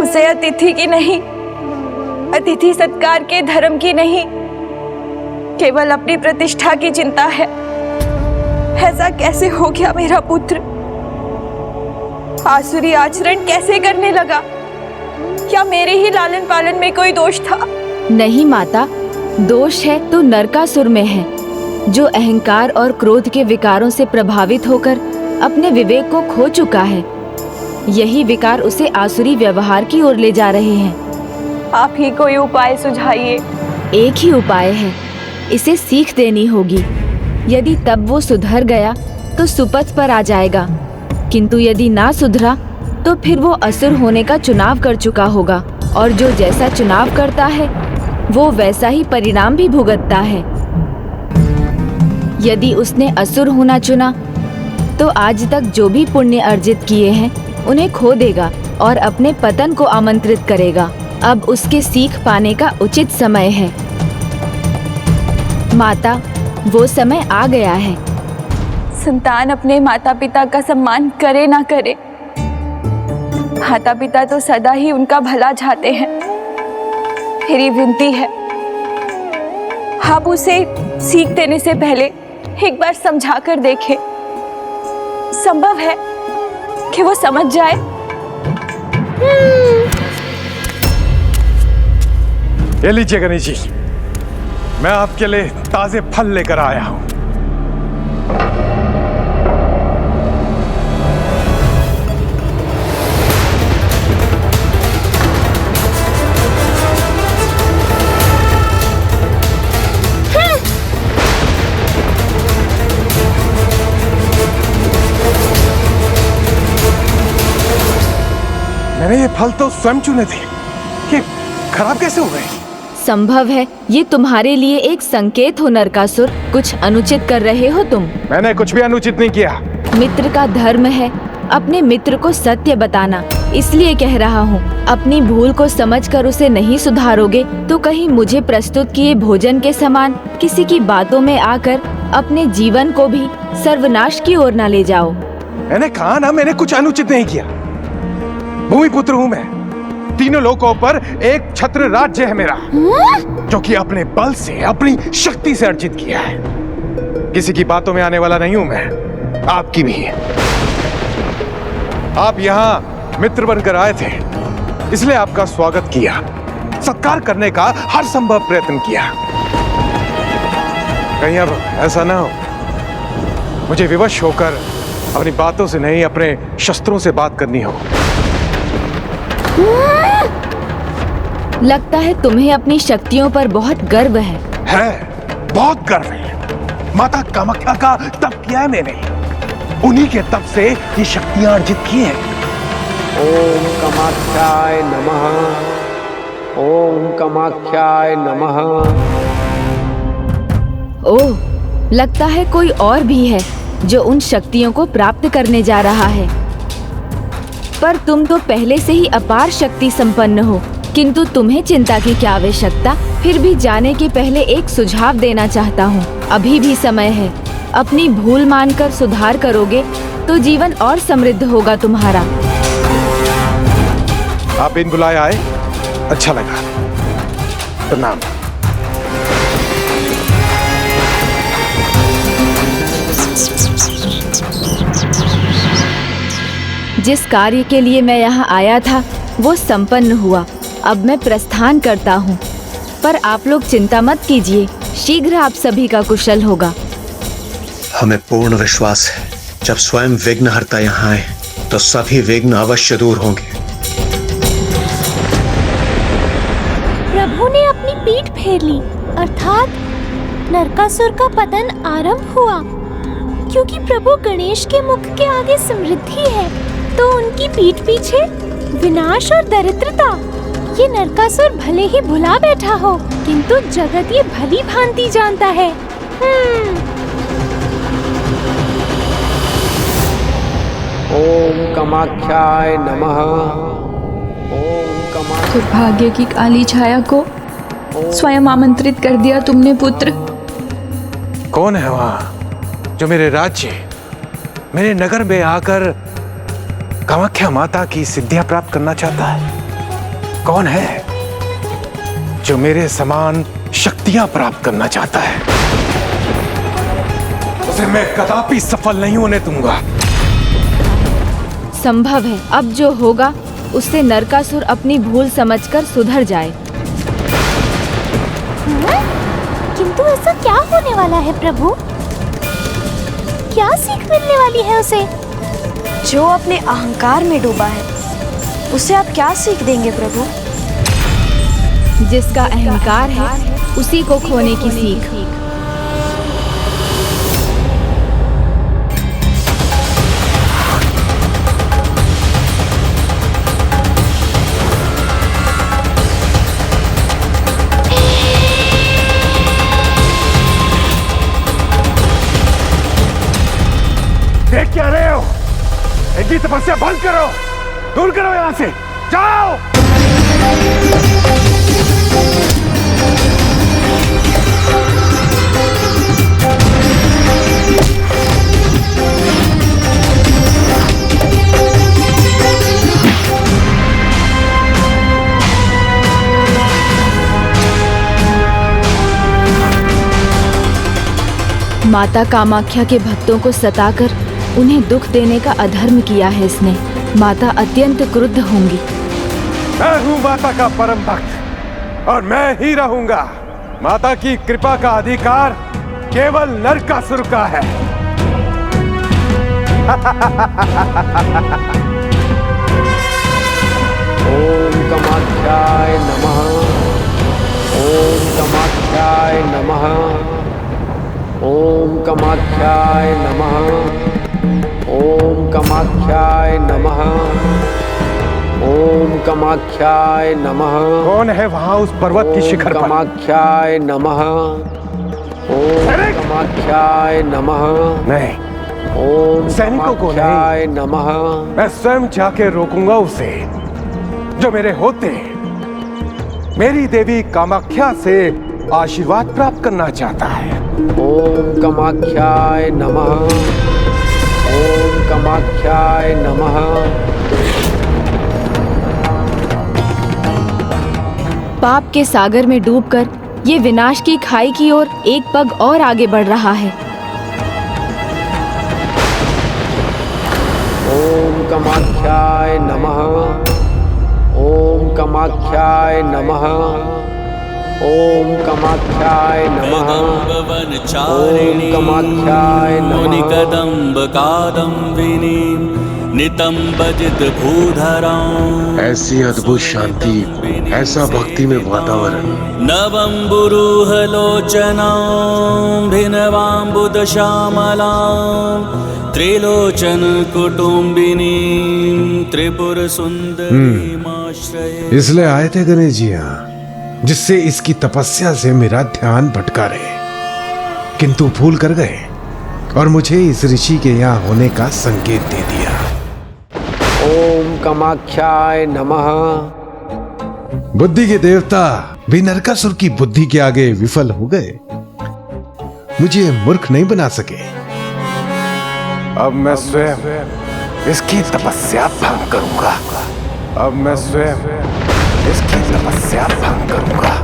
उसे अतिथि की नहीं, अतिथि सत्कार के धर्म की नहीं, केवल अपनी प्रतिष्ठा की चिंता है। ऐसा कैसे हो गया मेरा पुत्र? आसुरी आचरण कैसे करने लगा? क्या मेरे ही लालन पालन में कोई दोष था? नहीं माता, दोष है तो नरकासुर में है, जो अहंकार और क्रोध के विकारों से प्रभावित होकर अपने विवेक को खो चुका है। यही विकार उसे आसुरी व्यवहार की ओर ले जा रहे हैं। आप ही कोई उपाय सुझाइए। एक ही उपाय है, इसे सीख देनी होगी। यदि तब वो सुधर गया तो सुपथ पर आ जाएगा। किंतु यदि ना सुधरा तो फिर वो असुर होने का चुनाव कर चुका होगा, और जो जैसा चुनाव करता है वो वैसा ही परिणाम भी भुगतता है। यदि उसने असुर होना चुना तो आज तक जो भी पुण्य अर्जित किए हैं उन्हें खो देगा और अपने पतन को आमंत्रित करेगा। अब उसके सीख पाने का उचित समय है। माता, वो समय आ गया है। संतान अपने माता पिता का सम्मान करे ना करे, माता पिता तो सदा ही उनका भला चाहते हैं। मेरी विनती है, आप उसे सीख देने से पहले एक बार समझा कर देखें। संभव है कि वो समझ जाए। ये लीजिए गणेश जी, मैं आपके लिए ताजे फल लेकर आया हूं। मैंने ये फल तो स्वयं चुने थे, कि खराब कैसे हो गए? संभव है ये तुम्हारे लिए एक संकेत हो नरकासुर। कुछ अनुचित कर रहे हो तुम। मैंने कुछ भी अनुचित नहीं किया। मित्र का धर्म है अपने मित्र को सत्य बताना, इसलिए कह रहा हूँ। अपनी भूल को समझकर उसे नहीं सुधारोगे तो कहीं मुझे प्रस्तुत किए भोजन के समान किसी की बातों में आकर अपने जीवन को भी सर्वनाश की ओर न ले जाओ। मैंने कहा ना, मैंने कुछ अनुचित नहीं किया। भूमिपुत्र हूँ मैं। तीनों लोकों पर एक छत्र राज्य है मेरा, जो कि अपने बल से, अपनी शक्ति से अर्जित किया है। किसी की बातों में आने वाला नहीं हूं मैं, आपकी भी। आप यहाँ मित्र बनकर आए थे, इसलिए आपका स्वागत किया, सत्कार करने का हर संभव प्रयत्न किया। कहीं अब ऐसा ना हो मुझे विवश होकर अपनी बातों से नहीं, अपने शस्त्रों से बात करनी हो। लगता है तुम्हें अपनी शक्तियों पर बहुत गर्व है। बहुत गर्व है। माता कामाख्या का तप किया है मैंने, उन्हीं के तप से ये शक्तियां अर्जित की हैं। ओम कामाख्याय नमः, ओम कामाख्याय नमः। ओह, लगता है कोई और भी है जो उन शक्तियों को प्राप्त करने जा रहा है। पर तुम तो पहले से ही अपार शक्ति संपन्न हो, किंतु तुम्हें चिंता की क्या आवश्यकता। फिर भी जाने के पहले एक सुझाव देना चाहता हूँ। अभी भी समय है। अपनी भूल मानकर सुधार करोगे तो जीवन और समृद्ध होगा तुम्हारा। आप बिन बुलाए आए, अच्छा लगा। प्रणाम। जिस कार्य के लिए मैं यहाँ आया था वो संपन्न हुआ। अब मैं प्रस्थान करता हूँ, पर आप लोग चिंता मत कीजिए, शीघ्र आप सभी का कुशल होगा। हमें पूर्ण विश्वास है, जब स्वयं विघ्नहर्ता यहाँ आए तो सभी विघ्न अवश्य दूर होंगे। प्रभु ने अपनी पीठ फेर ली, अर्थात नरकासुर का पतन आरंभ हुआ। क्योंकि प्रभु गणेश के मुख के आगे समृद्धि है, तो उनकी पीठ पीछे विनाश और दरिद्रता। ये नरकासुर भले ही भुला बैठा हो, किंतु जगत ये भली भांति जानता है। ओम कामाख्याय नमः, ओम कामाख्याय। दुर्भाग्य की काली छाया को स्वयं आमंत्रित कर दिया तुमने पुत्र। कौन है वहाँ जो मेरे राज्य, मेरे नगर में आकर कामाख्या माता की सिद्धियां प्राप्त करना चाहता है? कौन है जो मेरे समान शक्तियां प्राप्त करना चाहता है? उसे मैं कदापि सफल नहीं होने दूंगा। संभव है अब जो होगा उससे नरकासुर अपनी भूल समझकर सुधर जाए। किंतु ऐसा क्या होने वाला है प्रभु? क्या सीख मिलने वाली है उसे? जो अपने अहंकार में डूबा है उसे आप क्या सीख देंगे प्रभु? जिसका अहंकार है उसी को खोने की सीख। देख क्या रहे हो? इनकी तपस्या बंद करो, दूर करो यहां से, जाओ। माता कामाख्या के भक्तों को सताकर उन्हें दुख देने का अधर्म किया है इसने। माता अत्यंत क्रुद्ध होंगी। मैं हूँ माता का परम भक्त और मैं ही रहूंगा। माता की कृपा का अधिकार केवल नरकासुर का है। ओम कामाख्याय नमः। ओम कामाख्याय नमः। ओम कामाख्याय नमः। ओम कामाख्याय नमः। ओम कामाख्याय नमः। कौन है वहां उस पर्वत की शिखर पर? कामाख्याय नमः। ओम कामाख्याय नमः। नहीं, ओम सैनिकों को नहीं, नमः। मैं स्वयं जाके रोकूंगा उसे, जो मेरे होते मेरी देवी कामाख्या से आशीर्वाद प्राप्त करना चाहता है। ओम कामाख्याय नमः। ओम कामाख्याय नमः। पाप के सागर में डूबकर ये विनाश की खाई की ओर एक पग और आगे बढ़ रहा है। ओम कामाख्याय नमः। ओम कामाख्याय नमः। ओम कामाख्याय नमः। ओम कामाख्याय नमः। निकदम्ब कादम्बिनीं नितं भजित भूधरां। ऐसी अद्भुत शांति, ऐसा भक्ति में वातावरण। नवं बुरूहलोचनां भिनवाम्बुद श्यामलां त्रिलोचन कुटुम्बिनीं त्रिपुर सुंदरीमाश्रये। इसलिए आए थे गणेश जी यहाँ, जिससे इसकी तपस्या से मेरा ध्यान भटका रहे, किंतु भूल कर गए और मुझे इस ऋषि के यहाँ होने का संकेत दे दिया। ओम कामाख्याय नमः। बुद्धि के देवता भी नरकासुर की बुद्धि के आगे विफल हो गए, मुझे मूर्ख नहीं बना सके। अब मैं स्वयं इसकी तपस्या भंग करूंगा। अब मैं स्वयं इसकी तपस्या भंग करूंगा।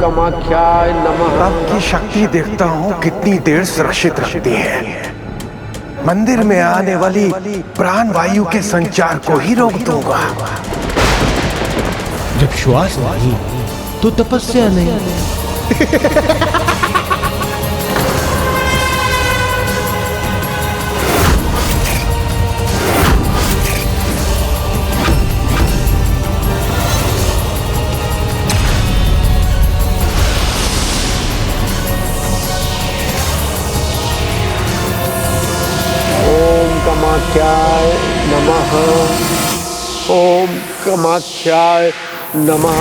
कामाख्याय नमः। आपकी शक्ति देखता हूँ कितनी देर सुरक्षित रखती है। मंदिर में आने वाली प्राण वायु के संचार को ही रोक दूंगा। जब श्वास नहीं तो तपस्या नहीं। कामाख्याय नमः। ओम कामाख्याय नमः।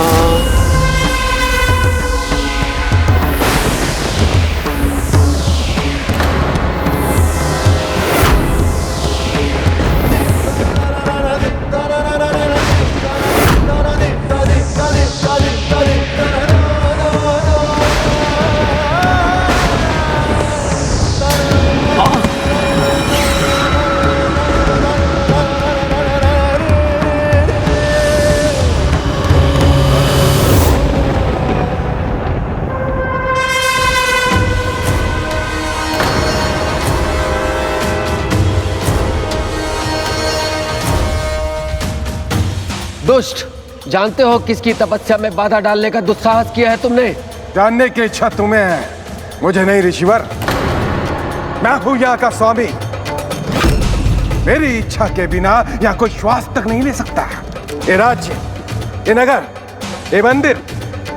दुष्ट, जानते हो किसकी तपस्या में बाधा डालने का दुस्साहस किया है तुमने? जानने की इच्छा तुम्हें है, मुझे नहीं ऋषिवर। मैं हूं यहाँ का स्वामी। मेरी इच्छा के बिना यहाँ कोई श्वास तक नहीं ले सकता। ये राज्य, ये नगर, ये मंदिर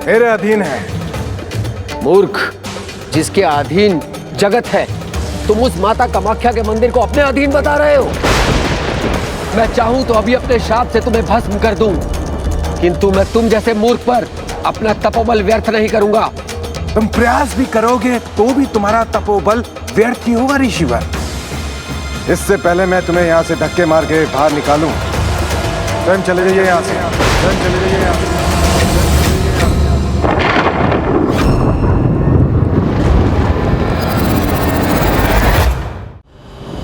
मेरे अधीन है। मूर्ख, जिसके अधीन जगत है, तुम उस माता कामाख्या के मंदिर को अपने अधीन बता रहे हो। मैं चाहूं तो अभी अपने शाप से तुम्हें भस्म कर दूं, किंतु मैं तुम जैसे मूर्ख पर अपना तपोबल व्यर्थ नहीं करूंगा। तुम प्रयास भी करोगे तो भी तुम्हारा तपोबल व्यर्थ ही होगा ऋषिवर। इससे पहले मैं तुम्हें यहाँ से धक्के मार के बाहर निकालूं, स्वयं चले जाइए यहाँ से, स्वयं चले जाइए यहाँ से।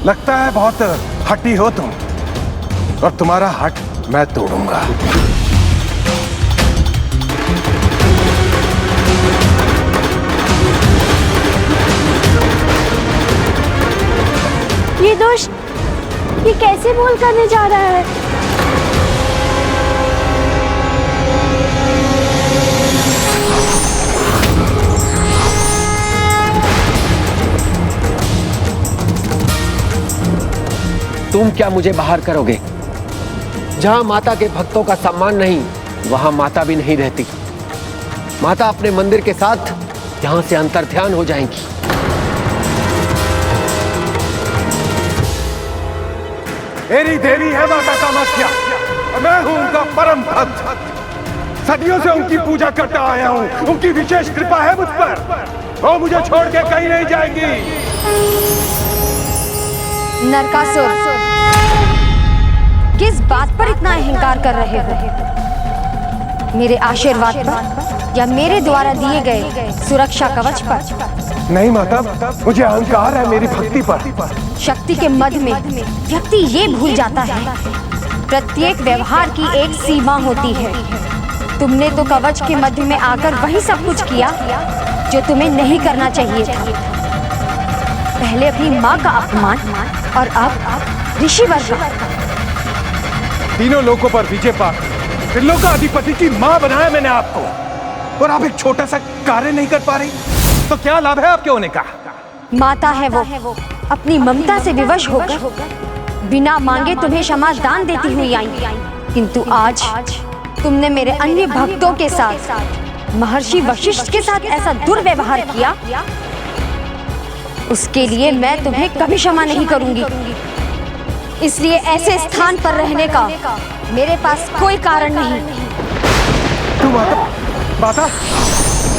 लगता है बहुत हठी हो तुम, और तुम्हारा हठ मैं तोड़ूंगा। ये दोस्त, ये कैसे भूल करने जा रहा है? तुम क्या मुझे बाहर करोगे? जहां माता के भक्तों का सम्मान नहीं, वहां माता भी नहीं रहती। माता अपने मंदिर के साथ यहां से अंतर्ध्यान हो जाएंगी। मेरी देवी है माता कामाख्या, और मैं हूं उनका परम भक्त। सदियों से उनकी पूजा करता आया हूं, उनकी विशेष कृपा है मुझ पर। वो मुझे छोड़ के कहीं नहीं जाएंगी। नरकासुर, किस बात पर इतना अहंकार कर रहे हो? मेरे आशीर्वाद पर या मेरे द्वारा दिए गए सुरक्षा कवच पर? नहीं माता, मुझे अहंकार है मेरी भक्ति पर। शक्ति के मध्य में व्यक्ति ये भूल जाता है, प्रत्येक व्यवहार की एक सीमा होती है। तुमने तो कवच के मध्य में आकर वही सब कुछ किया जो तुम्हें नहीं करना चाहिए था। पहले अपनी माँ का अपमान और अब ऋषिवर का। तीनों लोगों पर विजय पा, त्रिलोक का अधिपति की माँ बनाया मैंने आपको, और आप एक छोटा सा कार्य नहीं कर पा रही, तो क्या लाभ है आपके होने का? माता है वो, अपनी ममता से विवश होकर बिना मांगे तुम्हें क्षमा दान देती हुई आई, किंतु आज तुमने मेरे अन्य भक्तों के साथ, महर्षि वशिष्ठ के साथ ऐसा दुर्व्यवहार किया, उसके लिए मैं तुम्हें कभी क्षमा नहीं करूंगी। इसलिए ऐसे स्थान पर रहने का मेरे पास कोई कारण नहीं। तू माता,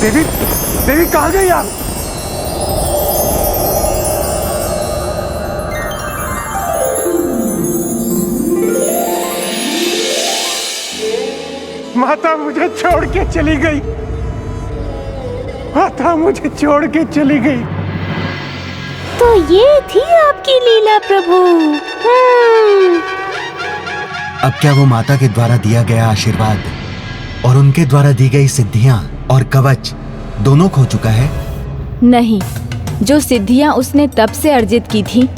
देवी, देवी कहाँ गई आप? माता मुझे छोड़ के चली गई। माता मुझे छोड़ के चली गई। तो ये थी आपकी लीला प्रभु। अब क्या वो माता के द्वारा दिया गया आशीर्वाद और उनके द्वारा दी गई सिद्धियां और कवच दोनों खो चुका है? नहीं, जो सिद्धियां उसने तब से अर्जित की थी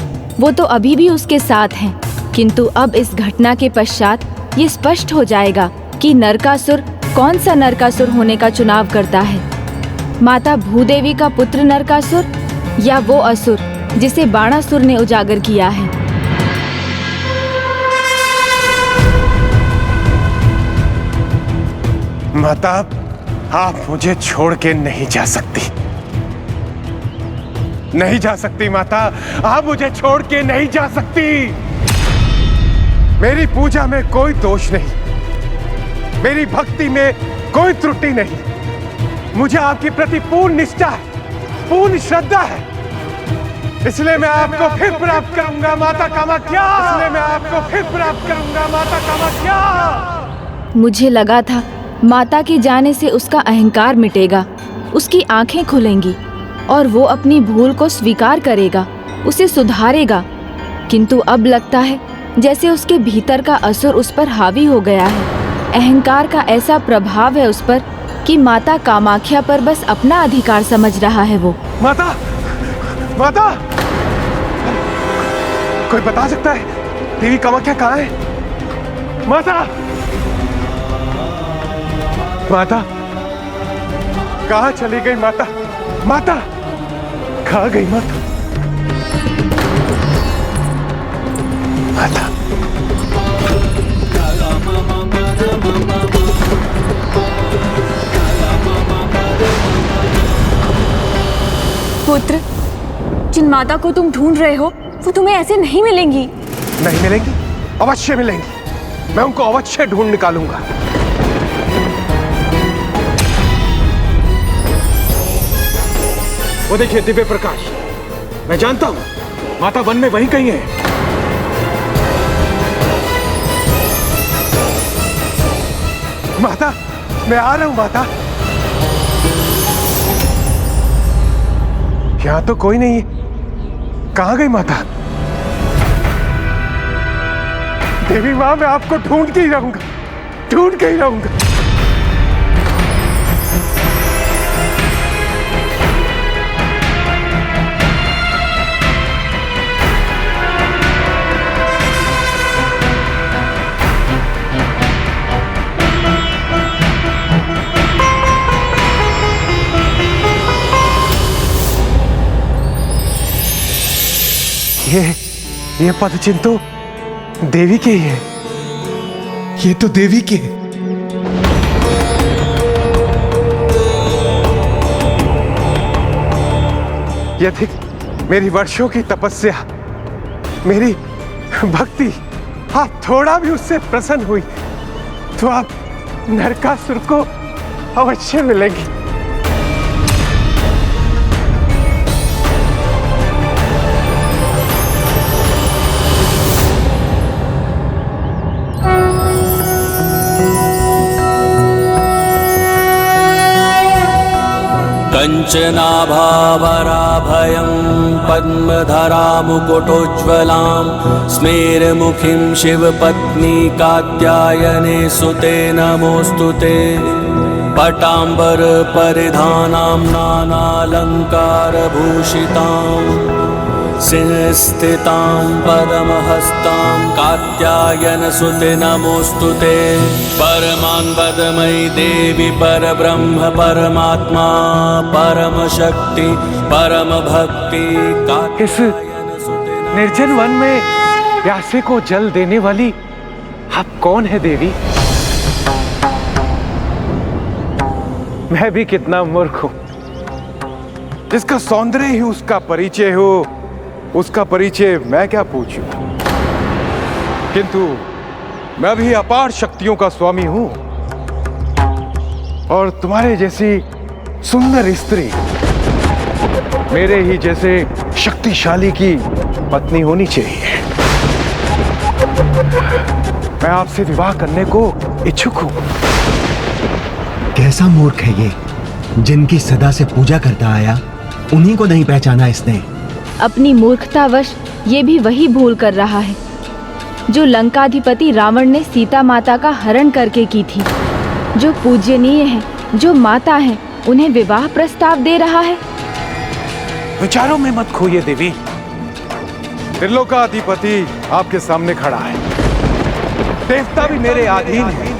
वो तो अभी भी उसके साथ हैं, किंतु अब इस घटना के पश्चात ये स्पष्ट हो जाएगा कि नरकासुर कौन सा नरकासुर होने का चुनाव करता है, माता भूदेवी का पुत्र नरकासुर या वो असुर जिसे बाणासुर ने उजागर किया है। माता, आप मुझे छोड़ के नहीं जा सकती, नहीं जा सकती माता, आप मुझे छोड़ के नहीं जा सकती। मेरी पूजा में कोई दोष नहीं, मेरी भक्ति में कोई त्रुटि नहीं, मुझे आपके प्रति पूर्ण निष्ठा है, पूर्ण श्रद्धा है। इसलिए मैं आपको फिर प्राप्त करूंगा माता कामाख्या, इसलिए मैं आपको फिर प्राप्त करूंगा माता कामाख्या। मुझे लगा था माता के जाने से उसका अहंकार मिटेगा, उसकी आंखें खुलेंगी और वो अपनी भूल को स्वीकार करेगा, उसे सुधारेगा, किंतु अब लगता है जैसे उसके भीतर का असुर उस पर हावी हो गया है। अहंकार का ऐसा प्रभाव है उस पर कि माता कामाख्या पर बस अपना अधिकार समझ रहा है वो। माता, माता, कोई बता सकता है देवी कामाख्या कहाँ है? माता, माता, कहाँ चली गई माता? माता कहाँ गई माता? माता पुत्र, जिन माता को तुम ढूंढ रहे हो वो तुम्हें ऐसे नहीं मिलेंगी। नहीं मिलेंगी? अवश्य मिलेंगी। मैं उनको अवश्य ढूंढ निकालूंगा। वो देखिए दिव्य प्रकाश। मैं जानता हूं माता वन में वहीं कहीं है। माता, मैं आ रहा हूं माता। यहां तो कोई नहीं है। कहां गई माता? देवी मां, मैं आपको ढूंढ के ही रहूंगा, ढूंढ के ही रहूंगा। ये पदचिन्ह तो देवी के ही है। ये तो देवी के। यदि मेरी वर्षों की तपस्या, मेरी भक्ति आप थोड़ा भी उससे प्रसन्न हुई तो आप नरकासुर को अवश्य मिलेंगी। कञ्चनाभावराभयं पद्मधरां मुकुटोज्ज्वलां स्मेरमुखीं शिवपत्नी कात्यायने सुते नमोऽस्तुते। पटाम्बरपरिधानां नानालङ्कारभूषितां सिंहस्थितां परमहस्तां कात्यायनसुते नमोऽस्तुते। परमान्वदमयी देवी परब्रह्म परमात्मा परमशक्ति परमभक्ति। इस निर्जन वन में प्यासे को जल देने वाली आप कौन है देवी? मैं भी कितना मूर्ख हूं, जिसका सौंदर्य ही उसका परिचय हो, उसका परिचय मैं क्या पूछूं? किंतु मैं भी अपार शक्तियों का स्वामी हूं और तुम्हारे जैसी सुंदर स्त्री मेरे ही जैसे शक्तिशाली की पत्नी होनी चाहिए। मैं आपसे विवाह करने को इच्छुक हूं। कैसा मूर्ख है ये, जिनकी सदा से पूजा करता आया उन्हीं को नहीं पहचाना इसने। अपनी मूर्खतावश ये भी वही भूल कर रहा है जो लंकाधिपति रावण ने सीता माता का हरण करके की थी। जो पूज्यनीय है, जो माता है, उन्हें विवाह प्रस्ताव दे रहा है। विचारों में मत खोइए देवी। त्रिलोकाधिपति आपके सामने खड़ा है। देवता भी मेरे अधीन है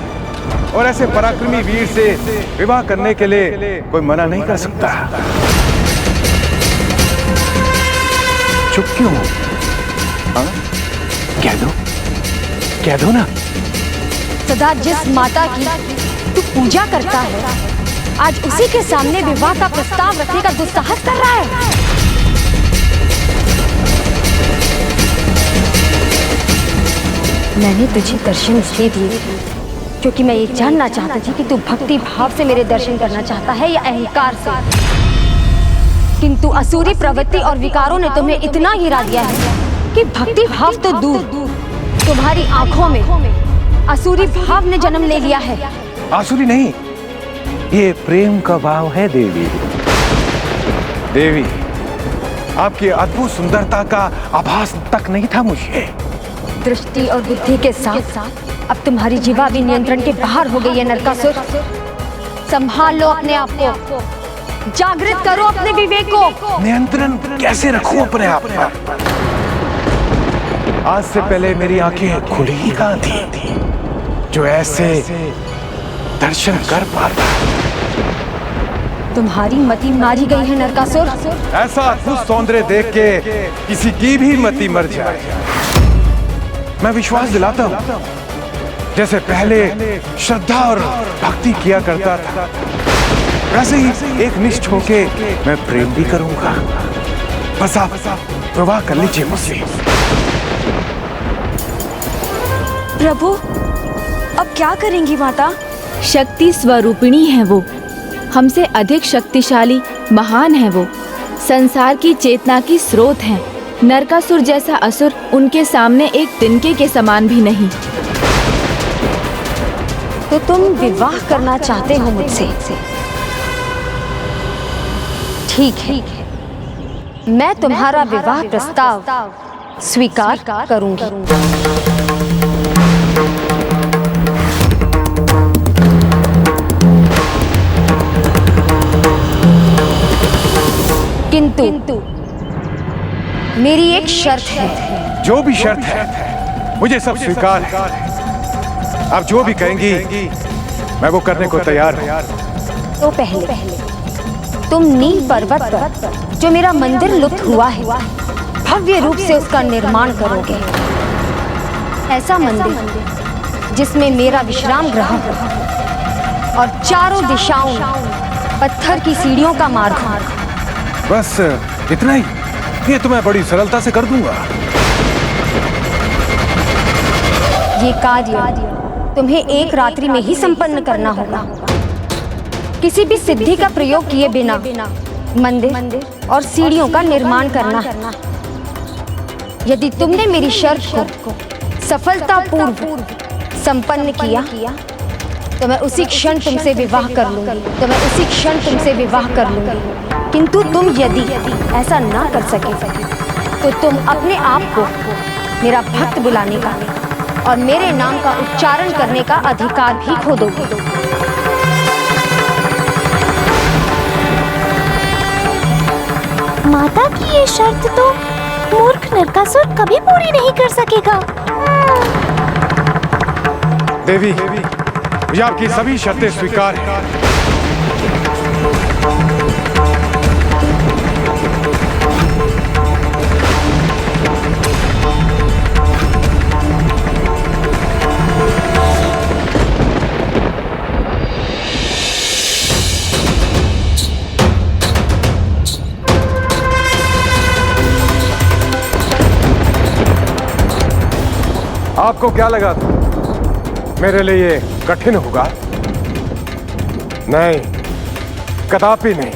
और ऐसे पराक्रमी वीर से विवाह करने के लिए कोई मना नहीं कर सकता। चुप क्यों? कह दो ना। सदा जिस माता की तू पूजा करता है, आज उसी के सामने विवाह का प्रस्ताव रखने का दुस्साहस कर रहा है। मैंने तुझे दर्शन इसलिए दिए क्योंकि मैं ये जानना चाहती थी कि तू भक्ति भाव से मेरे दर्शन करना चाहता है या अहंकार से। किंतु असुरी प्रवृत्ति और विकारों ने तुम्हें इतना गिरा दिया है कि भक्ति भाव तो दूर, तुम्हारी आंखों में असुरी भाव ने जन्म ले लिया है। आसुरी नहीं, ये प्रेम का भाव है देवी। देवी, आपकी अद्भुत सुंदरता का आभास तक नहीं था मुझे। दृष्टि और बुद्धि के साथ अब तुम्हारी जीवा भी नियंत्रण के बाहर हो गई है नरकासुर। संभाल लो अपने आप को, जागृत करो अपने विवेक को। नियंत्रण कैसे रखूं अपने आप पर? आज से पहले मेरी आंखें खुली ही कहां थी जो ऐसे दर्शन कर पाता। तुम्हारी मति मारी गई है नरकासुर। ऐसा अद्भुत सौंदर्य देख के किसी की भी मति मर जाए। मैं विश्वास दिलाता हूँ, जैसे पहले श्रद्धा और भक्ति किया करता था, वैसे ही एक निष्ठ होके मैं प्रेम भी करूंगा। बस आप विवाह कर लीजिए मुझसे। प्रभु, अब क्या करेंगी माता? शक्ति स्वरूपिणी है वो, हमसे अधिक शक्तिशाली महान है वो, संसार की चेतना की स्रोत है। नरकासुर जैसा असुर उनके सामने एक तिनके के समान भी नहीं। तो तुम विवाह करना चाहते हो मुझसे? ठीक है, मैं तुम्हारा विवाह प्रस्ताव स्वीकार करूंगी। किंतु मेरी एक शर्त है। जो भी शर्त है मुझे सब स्वीकार है। आप जो भी कहेंगी मैं वो करने को तैयार हूँ। तो पहले तुम नील पर्वत पर जो मेरा मंदिर लुप्त हुआ है, भव्य रूप से उसका निर्माण करोगे। ऐसा मंदिर जिसमें मेरा विश्राम ग्रह हो और चारों दिशाओं पत्थर की सीढ़ियों का मार्ग हो। बस इतना ही? ये तो मैं बड़ी सरलता से कर दूंगा। ये कार्य तुम्हें एक रात्रि में ही संपन्न करना होगा। किसी भी सिद्धि का प्रयोग किए बिना मंदिर और सीढ़ियों का निर्माण करना। यदि तुमने मेरी शर्त को सफलतापूर्वक संपन्न किया तो मैं उसी क्षण तुमसे विवाह कर लूंगी। किंतु तुम यदि ऐसा ना कर सके तो तुम अपने आप को मेरा भक्त बुलाने का और मेरे नाम का उच्चारण करने का अधिकार भी खो दोगे। माता की ये शर्त तो मूर्ख नरकासुर कभी पूरी नहीं कर सकेगा। देवी, मुझे आपकी सभी शर्तें स्वीकार हैं। आपको क्या लगा था मेरे लिए ये कठिन होगा? नहीं, कदापि नहीं।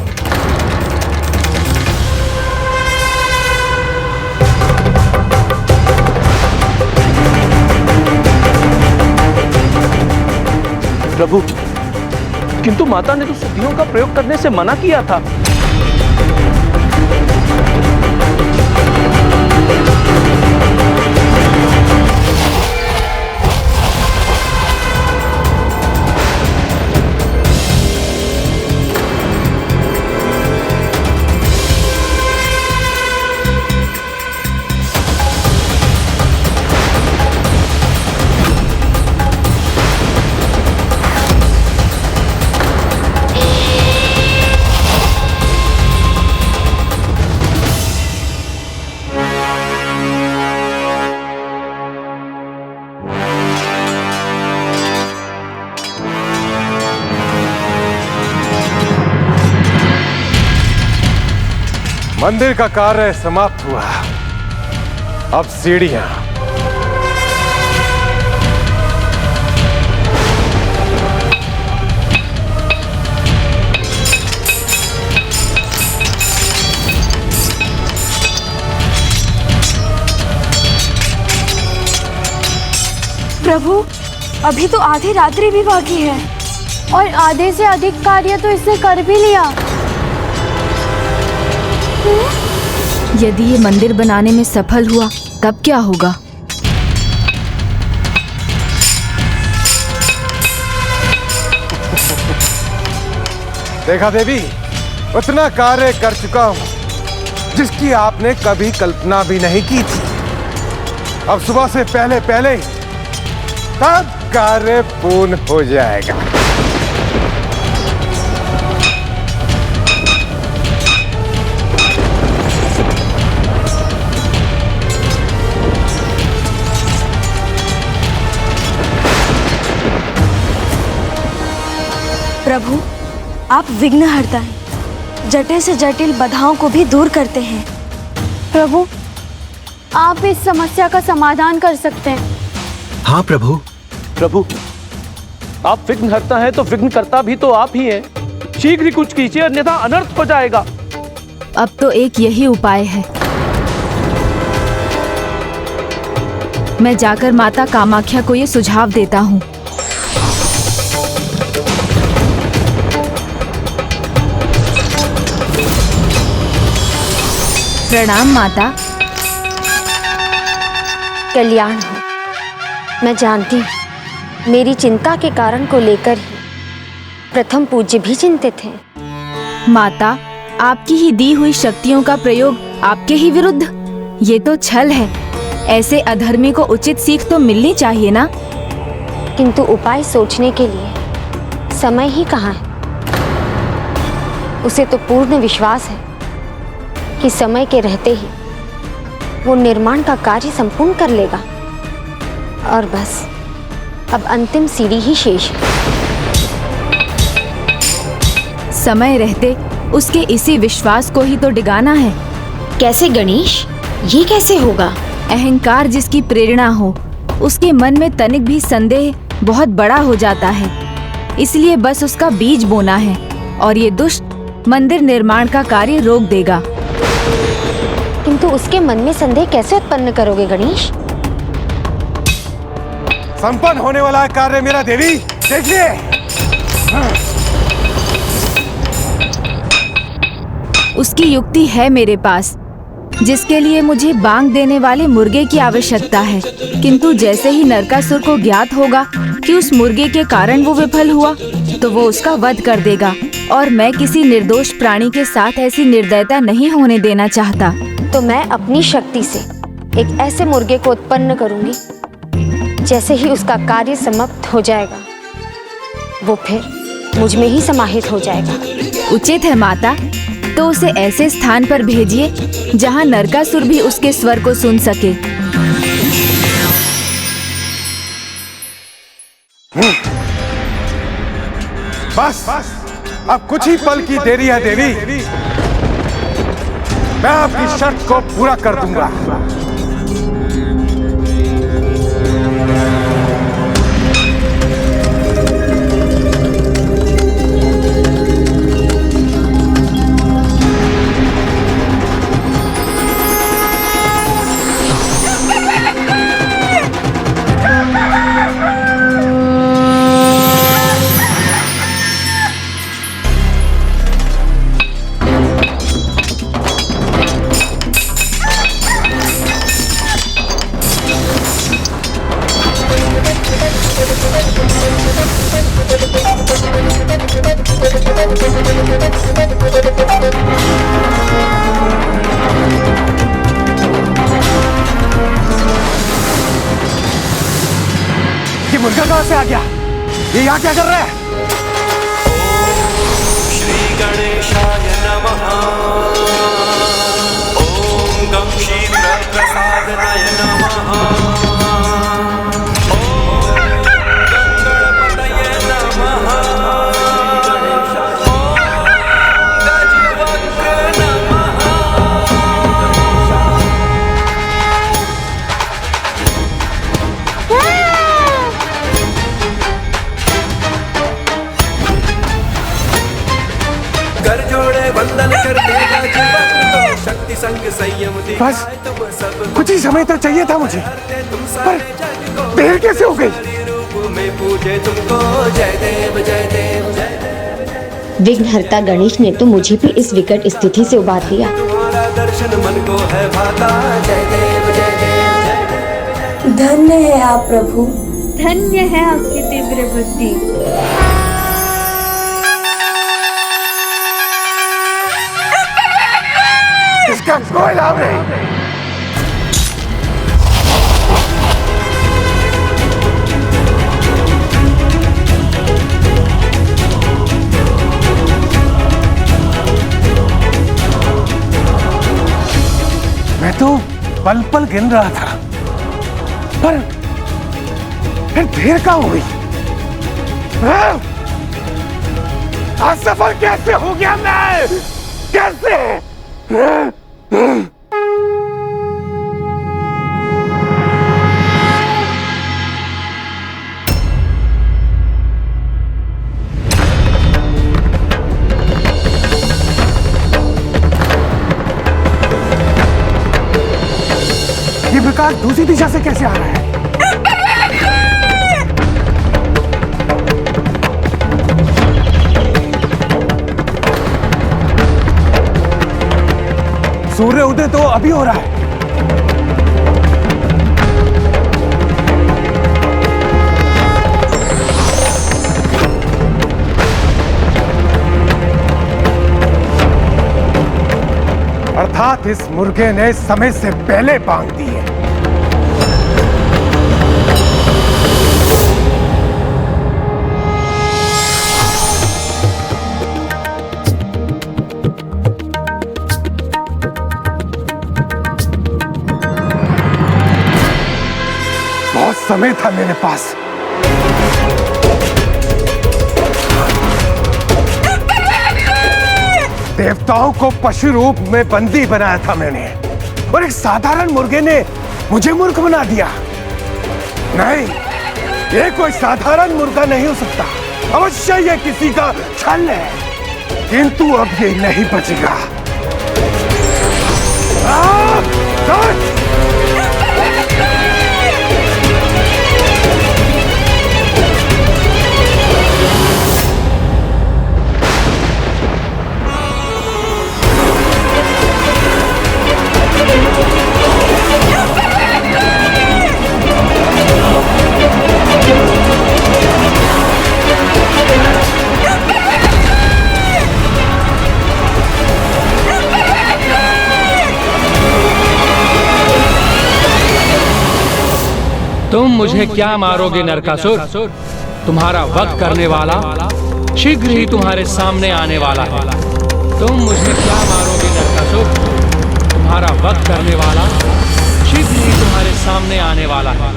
प्रभु, किंतु माता ने तो सिद्धियों का प्रयोग करने से मना किया था। मंदिर का कार्य समाप्त हुआ। अब सीढ़ियां। प्रभु, अभी तो आधी रात्रि भी बाकी है और आधे से अधिक कार्य तो इसने कर भी लिया। यदि ये मंदिर बनाने में सफल हुआ तब क्या होगा? देखा देवी, उतना कार्य कर चुका हूं जिसकी आपने कभी कल्पना भी नहीं की थी। अब सुबह से पहले पहले तब कार्य पूर्ण हो जाएगा। प्रभु, आप विघ्नहर्ता हैं, जटिल से जटिल बाधाओं को भी दूर करते हैं। प्रभु, आप इस समस्या का समाधान कर सकते हैं। हाँ प्रभु। प्रभु, आप विघ्नहर्ता हैं तो विघ्नकर्ता भी तो आप ही हैं। शीघ्र ही कुछ कीजिए, अन्यथा अनर्थ हो जाएगा। अब तो एक यही उपाय है। मैं जाकर माता कामाख्या को ये सुझाव देता हूँ। प्रणाम माता। कल्याण हो। मैं जानती हूँ मेरी चिंता के कारण को लेकर ही प्रथम पूज्य भी चिंतित हैं। माता, आपकी ही दी हुई शक्तियों का प्रयोग आपके ही विरुद्ध, ये तो छल है। ऐसे अधर्मी को उचित सीख तो मिलनी चाहिए ना। किंतु उपाय सोचने के लिए समय ही कहाँ है। उसे तो पूर्ण विश्वास है कि समय के रहते ही वो निर्माण का कार्य संपूर्ण कर लेगा और बस अब अंतिम सीढ़ी ही शेष है। समय रहते उसके इसी विश्वास को ही तो डिगाना है। कैसे गणेश, ये कैसे होगा? अहंकार जिसकी प्रेरणा हो, उसके मन में तनिक भी संदेह बहुत बड़ा हो जाता है। इसलिए बस उसका बीज बोना है और ये दुष्ट मंदिर निर्माण का कार्य रोक देगा। किंतु उसके मन में संदेह कैसे उत्पन्न करोगे गणेश? संपन्न होने वाला है कार्य मेरा देवी, देखिए। उसकी युक्ति है मेरे पास, जिसके लिए मुझे बांग देने वाले मुर्गे की आवश्यकता है। किंतु जैसे ही नरकासुर को ज्ञात होगा कि उस मुर्गे के कारण वो विफल हुआ, तो वो उसका वध कर देगा और मैं किसी निर्दोष प्राणी के साथ ऐसी निर्दयता नहीं होने देना चाहता। तो मैं अपनी शक्ति से एक ऐसे मुर्गे को उत्पन्न करूंगी, जैसे ही उसका कार्य समाप्त हो जाएगा वो फिर मुझ में ही समाहित हो जाएगा। उचित है माता, तो उसे ऐसे स्थान पर भेजिए जहां नरकासुर भी उसके स्वर को सुन सके। बस अब कुछ ही पल की देरी है देवी, मैं आपकी शर्त को पूरा कर दूंगा। ये मुर्गा कहां से आ गया? ये यहाँ क्या कर रहा है? श्री गणेशाय नमः। ओम गं क्षीर प्रसादनाय नमः। ओम गणपतये नमः। ओम गजवक्र नमः। कर जोड़े वंदन कर देगा जीवन को, शक्ति संग संयम बस कुछ ही समय तो चाहिए था मुझे, पर देर कैसे हो गई? रूप में पूजे तुमको, जय देव जय देव जय देव। विघ्नहर्ता गणेश ने तो मुझे भी इस विकट स्थिति से उबार दिया। तुम्हारा दर्शन मन को है भाता, जय देव जय देव जय देव। धन्य है आप प्रभु, धन्य है आपकी तीव्र बुद्धि। इसका कोई लाभ नहीं। मैं तो पल पल गिन रहा था, पर फिर देर कहाँ हो गई? असफल कैसे हो गया मैं? कैसे? ये विकास दूसरी दिशा से कैसे आ रहा है? सूर्य उदय तो अभी हो रहा है। अर्थात इस मुर्गे ने समय से पहले बांग दी है। बहुत समय था मेरे पास। देवताओं को पशु रूप में बंदी बनाया था मैंने, और एक साधारण मुर्गे ने मुझे मूर्ख बना दिया। नहीं, ये कोई साधारण मुर्गा नहीं हो सकता। अवश्य ये किसी का छल है, किंतु अब ये नहीं बचेगा। तुम मुझे क्या मारोगे नरकासुर? तुम्हारा वध करने वाला शीघ्र ही तुम्हारे सामने आने वाला है। तुम मुझे क्या मारोगे नरकासुर? तुम्हारा वध करने वाला शीघ्र ही तुम्हारे सामने आने वाला है।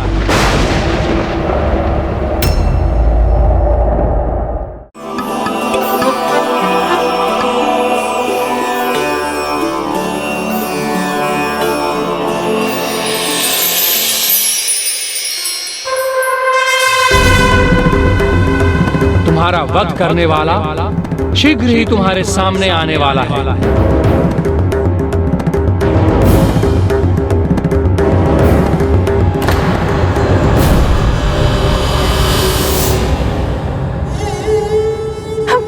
तुम्हारा वध करने वाला शीघ्र ही तुम्हारे सामने आने वाला है।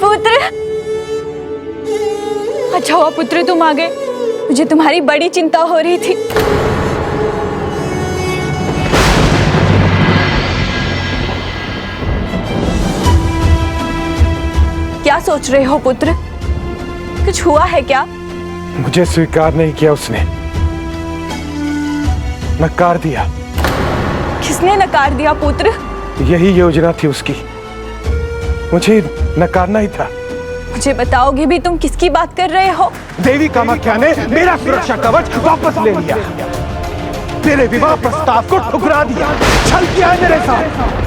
पुत्र, अच्छा हुआ पुत्र तुम आ गए। मुझे तुम्हारी बड़ी चिंता हो रही थी। क्या सोच रहे हो पुत्र? कुछ हुआ है क्या? मुझे स्वीकार नहीं किया उसने, नकार दिया। किसने नकार दिया पुत्र? यही योजना थी उसकी, मुझे नकारना ही था। मुझे बताओगे भी तुम किसकी बात कर रहे हो? देवी कामाख्या ने मेरा सुरक्षा कवच वापस ले लिया, मेरे विवाह प्रस्ताव को ठुकरा दिया, छल किया है मेरे साथ।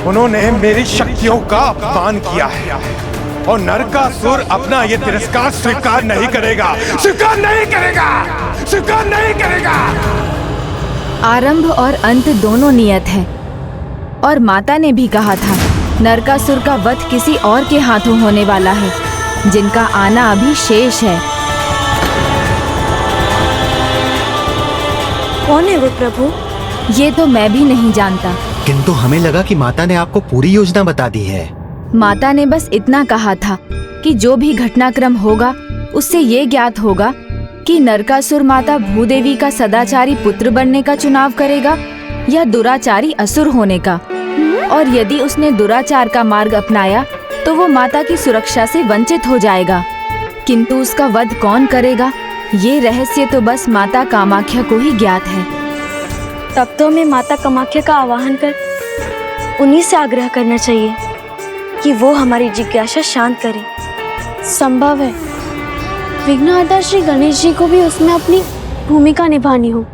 उन्होंने मेरी शक्तियों का अपमान किया है, और नरकासुर अपना ये तिरस्कार स्वीकार नहीं करेगा, स्वीकार नहीं करेगा, स्वीकार नहीं करेगा। आरंभ और अंत दोनों नियत है, और माता ने भी कहा था नरकासुर का वध किसी और के हाथों होने वाला है, जिनका आना अभी शेष है। कौन है वो प्रभु? ये तो मैं भी नहीं जानता, किंतु हमें लगा कि माता ने आपको पूरी योजना बता दी है। माता ने बस इतना कहा था कि जो भी घटनाक्रम होगा उससे ये ज्ञात होगा कि नरकासुर माता भूदेवी का सदाचारी पुत्र बनने का चुनाव करेगा या दुराचारी असुर होने का, और यदि उसने दुराचार का मार्ग अपनाया तो वो माता की सुरक्षा से वंचित हो जाएगा, किंतु उसका वध कौन करेगा ये रहस्य तो बस माता कामाख्या को ही ज्ञात है। तब तो हमें माता कामाख्या का आवाहन कर उन्हीं से आग्रह करना चाहिए कि वो हमारी जिज्ञासा शांत करें। संभव है विघ्नहर्ता श्री गणेश जी को भी उसमें अपनी भूमिका निभानी हो।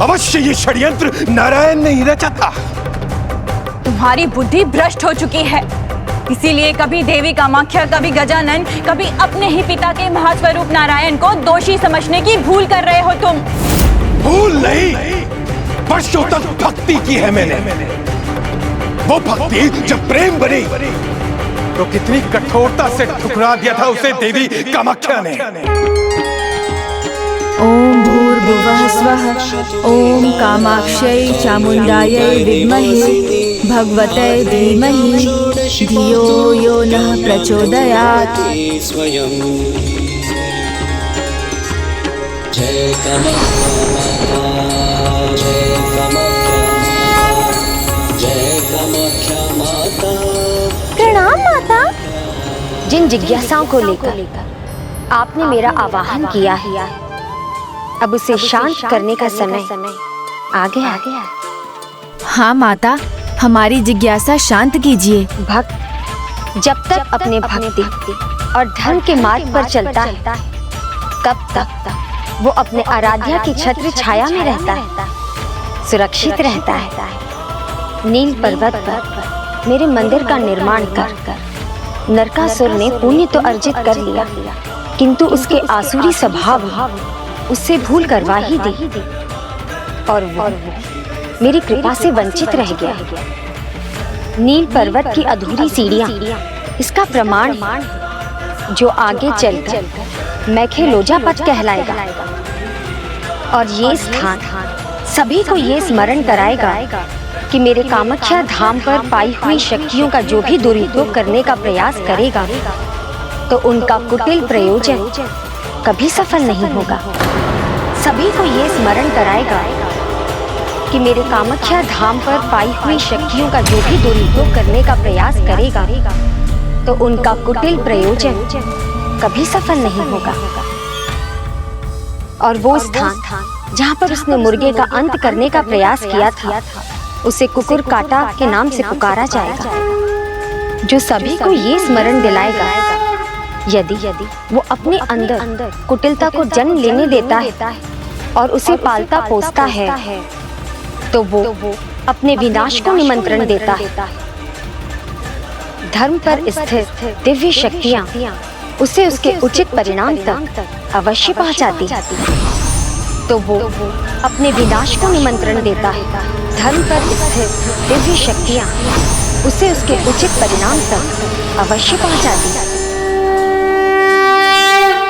अवश्य ये षड्यंत्र नारायण ने ही रचा था। तुम्हारी बुद्धि भ्रष्ट हो चुकी है। इसीलिए कभी देवी कामाख्या, कभी गजानन, कभी अपने ही पिता के महास्वरूप नारायण को दोषी समझने की भूल कर रहे हो तुम। भूल नहीं, वर्षों तक भक्ति की है मैंने। वो भक्ति जब प्रेम बनी तो कितनी कठोरता से ठुकरा दिया था उसे देवी कामाख्या ने। ओम भूर्भुवः स्वः। ओम कामाक्षै चामुण्डायै विद्महे भगवते धीमहि धियो यो नः प्रचोदयात्। जय कामाख्या, जय कामाख्या, जय कामाख्या माता। प्रणाम माता। जिन जिज्ञासाओं को लेकर आपने मेरा आवाहन किया है, अब उसे शांत करने का समय आ गया। हाँ माता, हमारी जिज्ञासा शांत कीजिए। भक्त जब तक अपने भक्ति और धर्म के मार्ग पर चलता है, तब तक वो अपने आराध्या की छत्र छाया में रहता है, सुरक्षित रहता है। नील पर्वत पर मेरे मंदिर का निर्माण कर नरकासुर ने पुण्य तो अर्जित कर लिया, किंतु उसके आसुरी स्वभाव उससे भूल करवा ही दी, और वो मेरी कृपा से वंचित रह गया। नील पर्वत की अधूरी सीढ़ियां इसका प्रमाण, जो आगे चलकर मैखेलोजा पथ कहलाएगा। और ये स्थान सभी को ये स्मरण कराएगा कि मेरे कामाख्या धाम पर पाई हुई शक्तियों का जो भी दुरुपयोग करने का प्रयास करेगा, तो उनका कुटिल प्रयोजन कभी सफल नहीं होगा। सभी को ये स्मरण कराएगा कि मेरे कामाख्या धाम पर पाई हुई शक्तियों का जो भी दुरुपयोग करने का प्रयास करेगा, तो उनका कुटिल प्रयोजन कभी सफल नहीं होगा। और वो स्थान जहाँ पर उसने मुर्गे का अंत करने का प्रयास किया था, उसे कुकुर काटा के नाम से पुकारा जाएगा, जो सभी को ये स्मरण दिलाएगा यदि वो अपने अंदर कुटिलता को जन्म लेने देता है और उसे पालता पोसता है, तो वो अपने विनाश को निमंत्रण देता है। धर्म पर स्थित दिव्य शक्तियाँ उसे उसके उचित परिणाम तक अवश्य पहुँचाती, तो वो अपने विनाश को निमंत्रण देता है। धर्म पर स्थित दिव्य शक्तियाँ उसे उसके उचित परिणाम तक अवश्य पहुँचाती।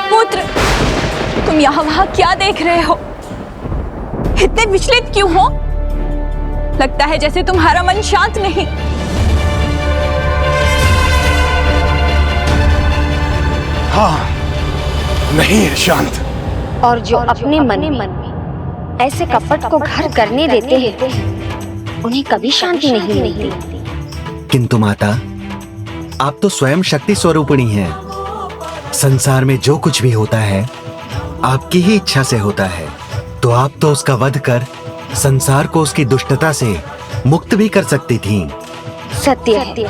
पुत्र, तुम यहाँ वहाँ क्या देख रहे हो? इतने विचलित क्यों हो? लगता है जैसे तुम्हारा मन शांत नहीं। हाँ, नहीं है शांत। और जो अपने मन में ऐसे कपट को घर करने देते हैं, उन्हें कभी शांति नहीं मिलती। किंतु माता, आप तो स्वयं शक्ति स्वरूपिणी हैं। संसार में जो कुछ भी होता है आपकी ही इच्छा से होता है, तो आप तो उसका वध कर संसार को उसकी दुष्टता से मुक्त भी कर सकती थीं। सत्य है,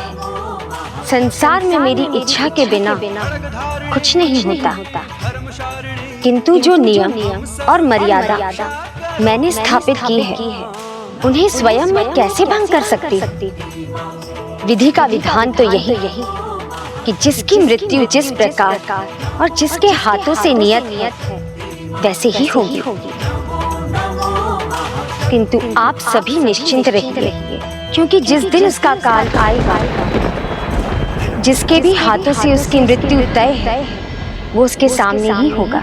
संसार में मेरी इच्छा के बिना कुछ नहीं होता, किंतु जो नियम और मर्यादा मैंने स्थापित की है, उन्हें स्वयं मैं कैसे भंग कर सकती? विधि का विधान तो यही कि जिसकी मृत्यु जिस प्रकार और जिसके हाथों से नियत है, वैसे ही होगी। किंतु आप सभी निश्चिंत रहिए, क्योंकि जिस दिन उसका काल आएगा, जिसके भी हाथों से उसकी मृत्यु तय है, वो उसके सामने ही होगा।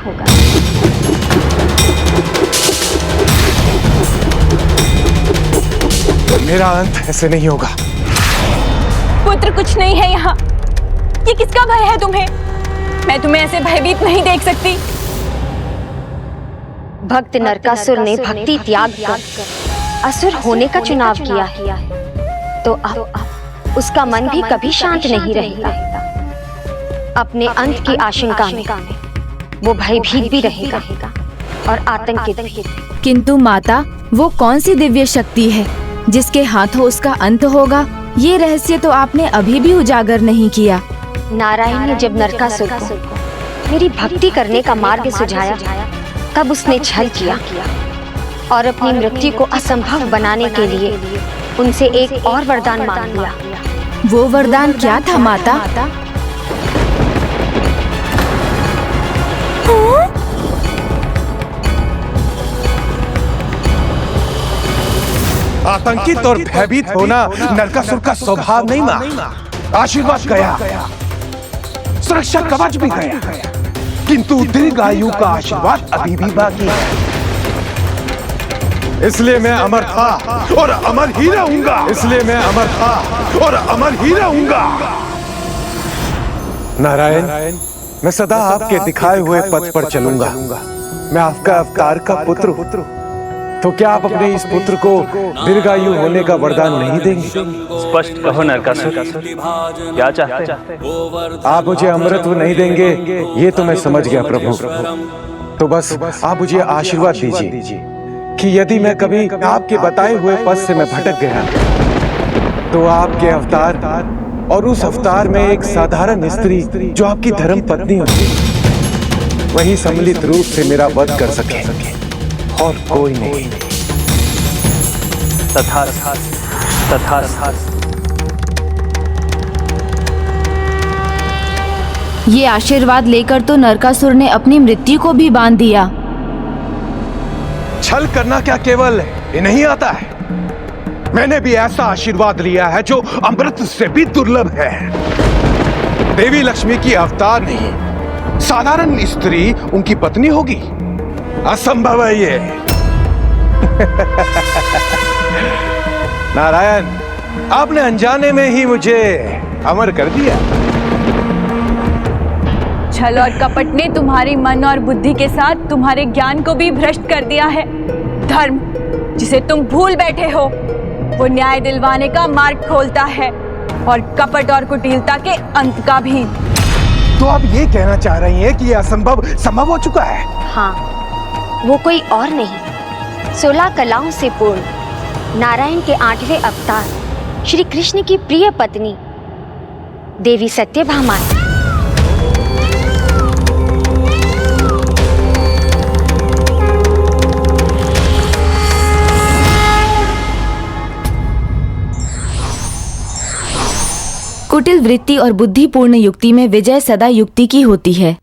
मेरा अंत ऐसे नहीं होगा। पुत्र, कुछ नहीं है यहाँ। ये किसका भय है तुम्हें? मैं तुम्हें ऐसे भयभीत नहीं देख सकती। भक्त नरकासुर ने भक्ति त्याग कर असुर होने का चुनाव किया है, तो अब उसका मन भी कभी शांत नहीं रहेगा। अपने अंत की आशंका में वो भयभीत भी रहेगा और आतंकित। किंतु माता, वो कौन सी दिव्य शक्ति है जिसके हाथों उसका अंत होगा? ये रहस्य तो आपने अभी भी उजागर नहीं किया। नारायण ने जब नरकासुर को मेरी भक्ति करने का मार्ग सुझाया, तब उसने छल किया और अपनी मृत्यु को असंभव बनाने के लिए उनसे एक और वरदान मांग लिया। वो वरदान क्या था माता? आतंकित और भयभीत होना नरकासुर का स्वभाव नहीं मां। आशीर्वाद गया, सुरक्षा कवच भी गया, किंतु दीर्घायु का आशीर्वाद अभी भी बाकी है। इसलिए मैं अमर था और अमर ही रहूंगा। इसलिए मैं अमर था और अमर ही रहूंगा। नारायण, मैं सदा आपके दिखाए हुए पथ पर चलूंगा। मैं आपका अवतार का पुत्र हूं। तो क्या आप अपने इस पुत्र को दीर्घायु होने का वरदान नहीं देंगे? स्पष्ट कहो नरकासुर, क्या चाहते? आप मुझे अमृतत्व नहीं देंगे, ये तो मैं समझ गया प्रभु। तो बस आप मुझे आशीर्वाद दीजिए कि यदि मैं कभी आपके बताए हुए पथ से मैं भटक गया तो आपके अवतार और उस अवतार में एक साधारण स्त्री जो आपकी धर्म पत्नी होती वही सम्मिलित रूप से मेरा वध कर सके और कोई नहीं। तथास्तु। ये आशीर्वाद लेकर तो नरकासुर ने अपनी मृत्यु को भी बांध दिया। छल करना क्या केवल ये नहीं आता है? मैंने भी ऐसा आशीर्वाद लिया है जो अमृत से भी दुर्लभ है। देवी लक्ष्मी की अवतार नहीं, साधारण स्त्री उनकी पत्नी होगी। असंभव है ये। नारायण, आपने अनजाने में ही मुझे अमर कर दिया। छल और कपट ने तुम्हारी मन और बुद्धि के साथ तुम्हारे ज्ञान को भी भ्रष्ट कर दिया है। धर्म जिसे तुम भूल बैठे हो वो न्याय दिलवाने का मार्ग खोलता है और कपट और कुटिलता के अंत का भी। तो आप ये कहना चाह रही हैं कि यह असंभव संभव हो चुका है? हाँ, वो कोई और नहीं, 16 कलाओं से पूर्ण नारायण के 8वें अवतार श्री कृष्ण की प्रिय पत्नी देवी सत्यभामा। कुटिल वृत्ति और बुद्धिपूर्ण युक्ति में विजय सदा युक्ति की होती है।